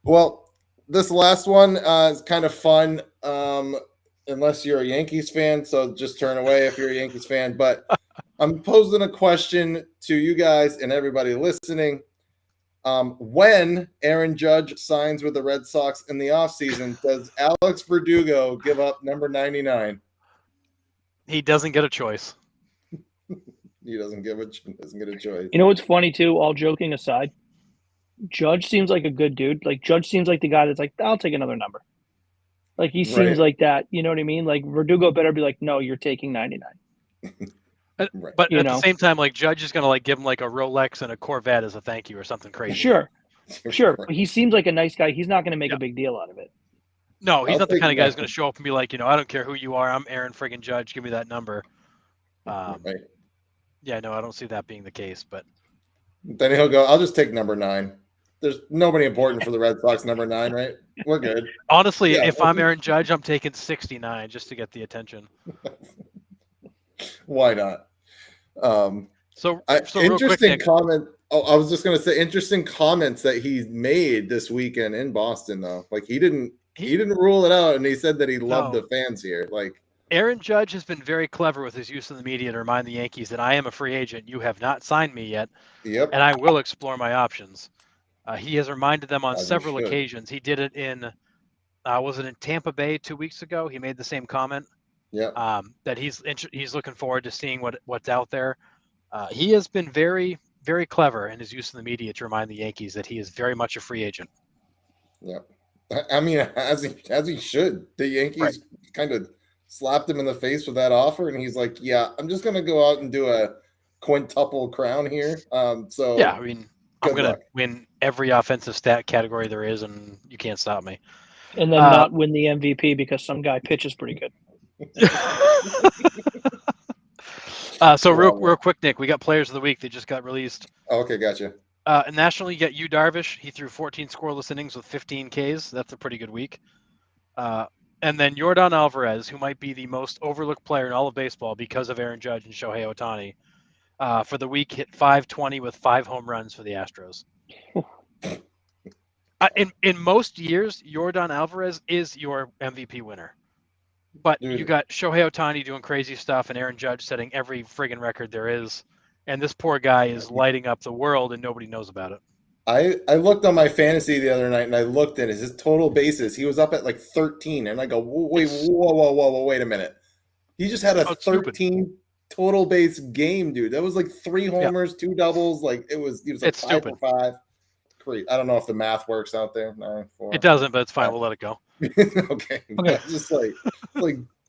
Well, this last one is kind of fun. Unless you're a Yankees fan, so just turn away if you're a Yankees fan. But I'm posing a question to you guys and everybody listening. When Aaron Judge signs with the Red Sox in the offseason, does Alex Verdugo give up number 99? He doesn't get a choice. He doesn't get a choice. You know what's funny, too, all joking aside? Judge seems like a good dude. Like, Judge seems like the guy that's like, I'll take another number. Like, he seems like that, you know what I mean? Like, Verdugo better be like, no, you're taking 99. But at the same time, like, Judge is going to, like, give him, like, a Rolex and a Corvette as a thank you or something crazy. Sure. But he seems like a nice guy. He's not going to make a big deal out of it. No, he's not the kind of guy who's going to show up and be like, I don't care who you are. I'm Aaron friggin' Judge. Give me that number. Yeah, no, I don't see that being the case, but then he'll go, I'll just take number 9. There's nobody important for the Red Sox number 9, right? We're good. Honestly, Yeah. if I'm Aaron Judge, I'm taking 69 just to get the attention. Why not? So interesting real quick, Nick, comment. Oh, I was just going to say interesting comments that he made this weekend in Boston, though. Like he didn't rule it out, and he said that he loved the fans here. Like Aaron Judge has been very clever with his use of the media to remind the Yankees that I am a free agent. You have not signed me yet, and I will explore my options. He has reminded them on several occasions. He did it in, was it in Tampa Bay 2 weeks ago? He made the same comment. Yeah. That he's looking forward to seeing what's out there. He has been very, very clever in his use of the media to remind the Yankees that he is very much a free agent. Yeah, I mean, as he should. The Yankees kind of slapped him in the face with that offer, and he's like, "Yeah, I'm just gonna go out and do a quintuple crown here." So yeah, I mean, I'm gonna win every offensive stat category there is, and you can't stop me. And then not win the MVP because some guy pitches pretty good. So real quick, Nick, we got players of the week that just got released. Oh, okay, gotcha. Nationally, you got Yu Darvish. He threw 14 scoreless innings with 15 Ks. That's a pretty good week. And then Yordan Alvarez, who might be the most overlooked player in all of baseball because of Aaron Judge and Shohei Ohtani, for the week hit 520 with 5 home runs for the Astros. In most years, Yordan Alvarez is your MVP winner. But you got Shohei Ohtani doing crazy stuff and Aaron Judge setting every friggin' record there is. And this poor guy is lighting up the world and nobody knows about it. I looked on my fantasy the other night and I looked at his total bases. He was up at like 13. And I go, whoa, wait a minute. He just had a 13 total base game, dude. That was like 3 homers, 2 doubles. Like he was like 5 for 5. Great. I don't know if the math works out there. 9, 4. It doesn't, but it's fine. We'll let it go. Okay. Just like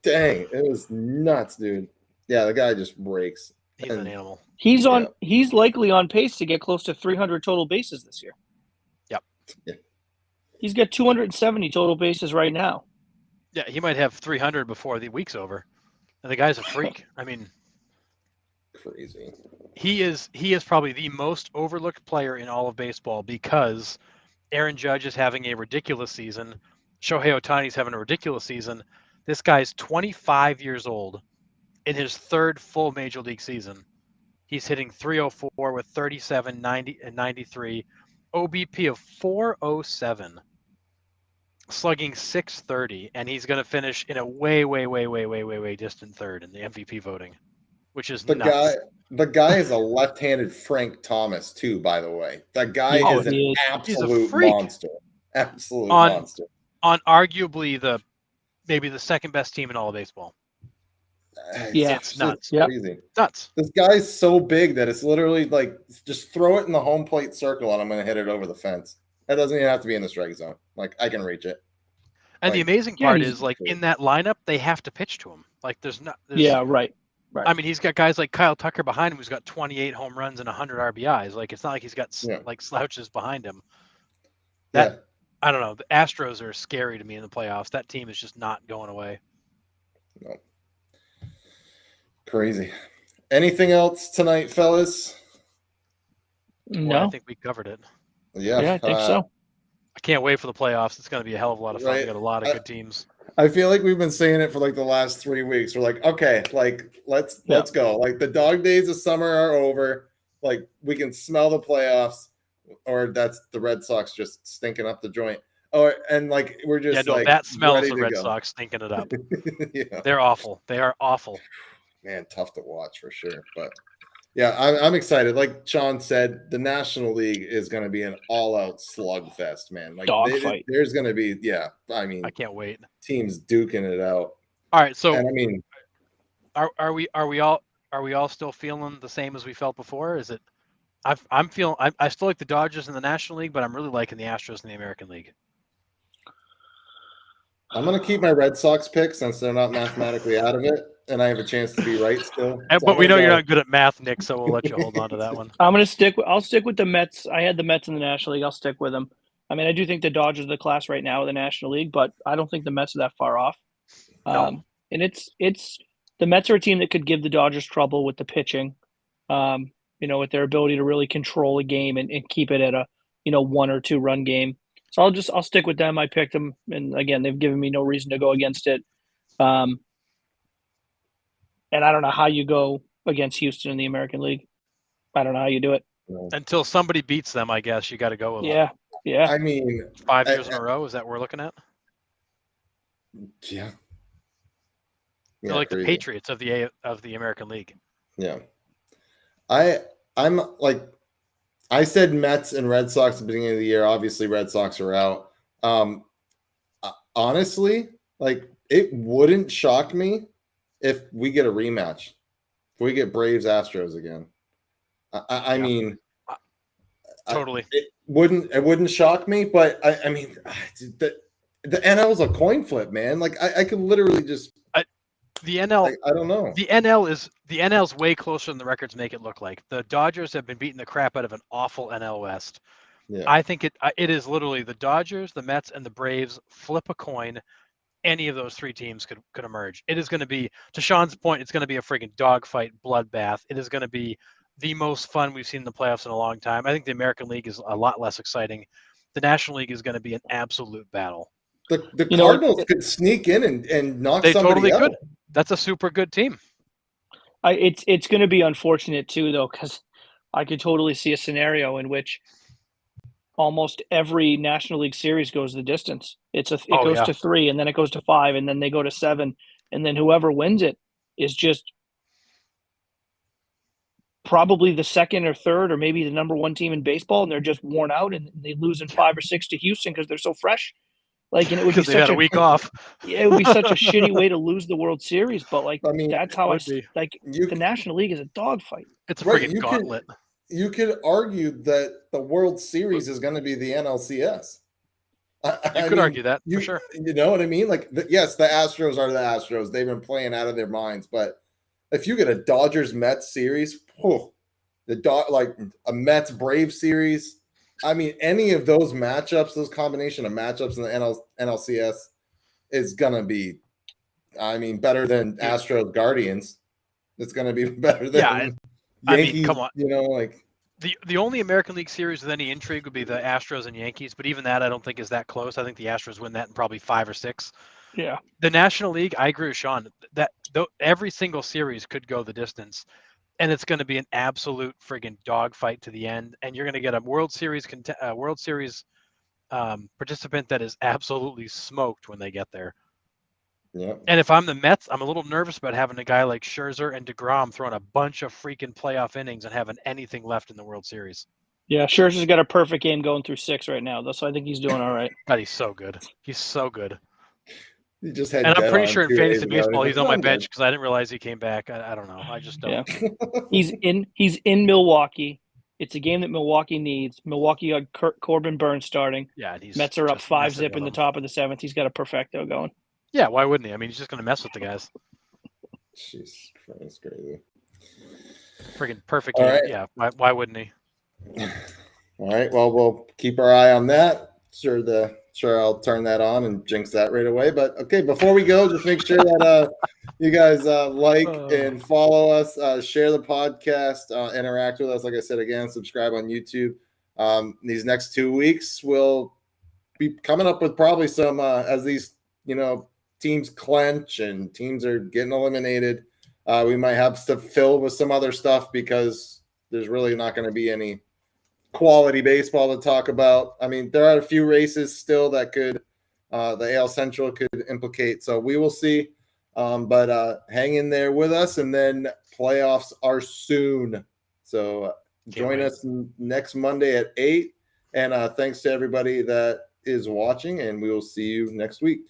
dang, it was nuts, dude. Yeah, the guy just breaks. He's an animal. He's likely on pace to get close to 300 total bases this year. Yep. Yeah. He's got 270 total bases right now. Yeah, he might have 300 before the week's over. And the guy's a freak. I mean, crazy. He is probably the most overlooked player in all of baseball because Aaron Judge is having a ridiculous season. Shohei Ohtani's having a ridiculous season. This guy's 25 years old in his 3rd full major league season. He's hitting 304 with 37, 90, and 93, OBP of 407, slugging 630, and he's going to finish in a way distant 3rd in the MVP voting, which is nuts. The guy is a left-handed Frank Thomas too, by the way. That guy is an absolute monster. Absolute monster. On arguably maybe the 2nd best team in all of baseball. It's nuts. It's crazy. Nuts. This guy's so big that it's literally like just throw it in the home plate circle and I'm going to hit it over the fence. That doesn't even have to be in the strike zone. Like I can reach it. And the amazing part is like in that lineup, they have to pitch to him. Like there's right. I mean, he's got guys like Kyle Tucker behind him who's got 28 home runs and 100 RBIs. Like it's not like he's got like slouches behind him. I don't know. The Astros are scary to me in the playoffs. That team is just not going away. No. Crazy. Anything else tonight, fellas? No. Well, I think we covered it. Yeah, I think so. I can't wait for the playoffs. It's going to be a hell of a lot of fun. We got a lot of good teams. I feel like we've been saying it for like the last 3 weeks. We're like, okay, like let's go. Like the dog days of summer are over. Like we can smell the playoffs, or that's the Red Sox just stinking up the joint. And like we're just that smells the Red Sox stinking it up. They're awful. They are awful. Man, tough to watch for sure. But yeah, I'm excited. Like Sean said, the National League is going to be an all-out slugfest, man. Like there's going to be, I mean, I can't wait. Teams duking it out. All right, so and I mean, are we all still feeling the same as we felt before? Is it? I'm feeling. I still like the Dodgers in the National League, but I'm really liking the Astros in the American League. I'm going to keep my Red Sox pick since they're not mathematically out of it, and I have a chance to be right still. But we know you're not good at math, Nick, so we'll let you hold on to that one. I'll stick with the Mets. I had the Mets in the National League. I'll stick with them. I mean, I do think the Dodgers are the class right now of the National League, but I don't think the Mets are that far off. No. And it's the Mets are a team that could give the Dodgers trouble with the pitching. With their ability to really control a game and keep it at a 1 or 2 run game. So I'll stick with them. I picked them, and again, they've given me no reason to go against it. And I don't know how you go against Houston in the American League. I don't know how you do it. Until somebody beats them, I guess you got to go with them. Yeah. I mean, 5 years in a row. Is that what we're looking at? Yeah. They're like the Patriots of the American League. Yeah. I'm like, I said Mets and Red Sox at the beginning of the year. Obviously, Red Sox are out. Honestly, like, it wouldn't shock me if we get a rematch. If we get Braves Astros again. I mean, totally. It wouldn't shock me, but I mean, the NL is a coin flip, man. Like, I could literally just the NL. I don't know. The NL's way closer than the records make it look like. The Dodgers have been beating the crap out of an awful NL West. Yeah. I think it is literally the Dodgers, the Mets, and the Braves flip a coin. Any of those 3 teams could emerge. It is going to be, to Sean's point, it's going to be a freaking dogfight bloodbath. It is going to be the most fun we've seen in the playoffs in a long time. I think the American League is a lot less exciting. The National League is going to be an absolute battle. The Cardinals could sneak in and knock somebody out. Could. That's a super good team. It's going to be unfortunate too, though, because I could totally see a scenario in which almost every National League series goes the distance. It goes to 3, and then it goes to 5, and then they go to 7, and then whoever wins it is just probably the second or third or maybe the number 1 team in baseball, and they're just worn out, and they lose in 5 or 6 to Houston because they're so fresh. Like, and it would be such a week off. Yeah, it would be such a shitty way to lose the World Series. But like, I mean, that's how the National League is a dogfight. It's a freaking gauntlet. You could argue that the World Series is going to be the NLCS. You could argue that for sure. You know what I mean? Like, yes, the Astros are the Astros. They've been playing out of their minds. But if you get a Dodgers-Mets series, like a Mets-Braves series, I mean, any of those matchups, those combination of matchups in the NLCS is going to be, I mean, better than Astros Guardians. It's going to be better than Yankees. I mean, come on. Like the only American League series with any intrigue would be the Astros and Yankees, but even that I don't think is that close. I think the Astros win that in probably 5 or 6. Yeah. The National League, I agree with Sean, that every single series could go the distance. And it's going to be an absolute friggin' dogfight to the end. And you're going to get a World Series participant that is absolutely smoked when they get there. Yeah. And if I'm the Mets, I'm a little nervous about having a guy like Scherzer and DeGrom throwing a bunch of freaking playoff innings and having anything left in the World Series. Yeah, Scherzer's got a perfect game going through 6 right now, though, so I think he's doing all right. God, he's so good. He's so good. He just had, and I'm pretty sure in fantasy baseball he's on my bench because I didn't realize he came back. I don't know. I just don't. Yeah. He's in Milwaukee. It's a game that Milwaukee needs. Milwaukee got Corbin Burns starting. Yeah, and Mets are up 5-zip in the top of the 7th. He's got a perfecto going. Yeah, why wouldn't he? I mean, he's just going to mess with the guys. Jeez, that's crazy. Freaking perfect game. Right. Yeah, why wouldn't he? All right. Well, we'll keep our eye on that. Sure, I'll turn that on and jinx that right away. But okay, before we go, just make sure that you guys like and follow us, share the podcast, interact with us. Like I said, again, subscribe on YouTube. These next 2 weeks, we'll be coming up with probably some as these teams clench and teams are getting eliminated. We might have to fill with some other stuff because there's really not going to be any quality baseball to talk about. I mean, there are a few races still that could the AL Central could implicate. So we will see. But hang in there with us, and then playoffs are soon. So join us next Monday at 8. And thanks to everybody that is watching, and we will see you next week.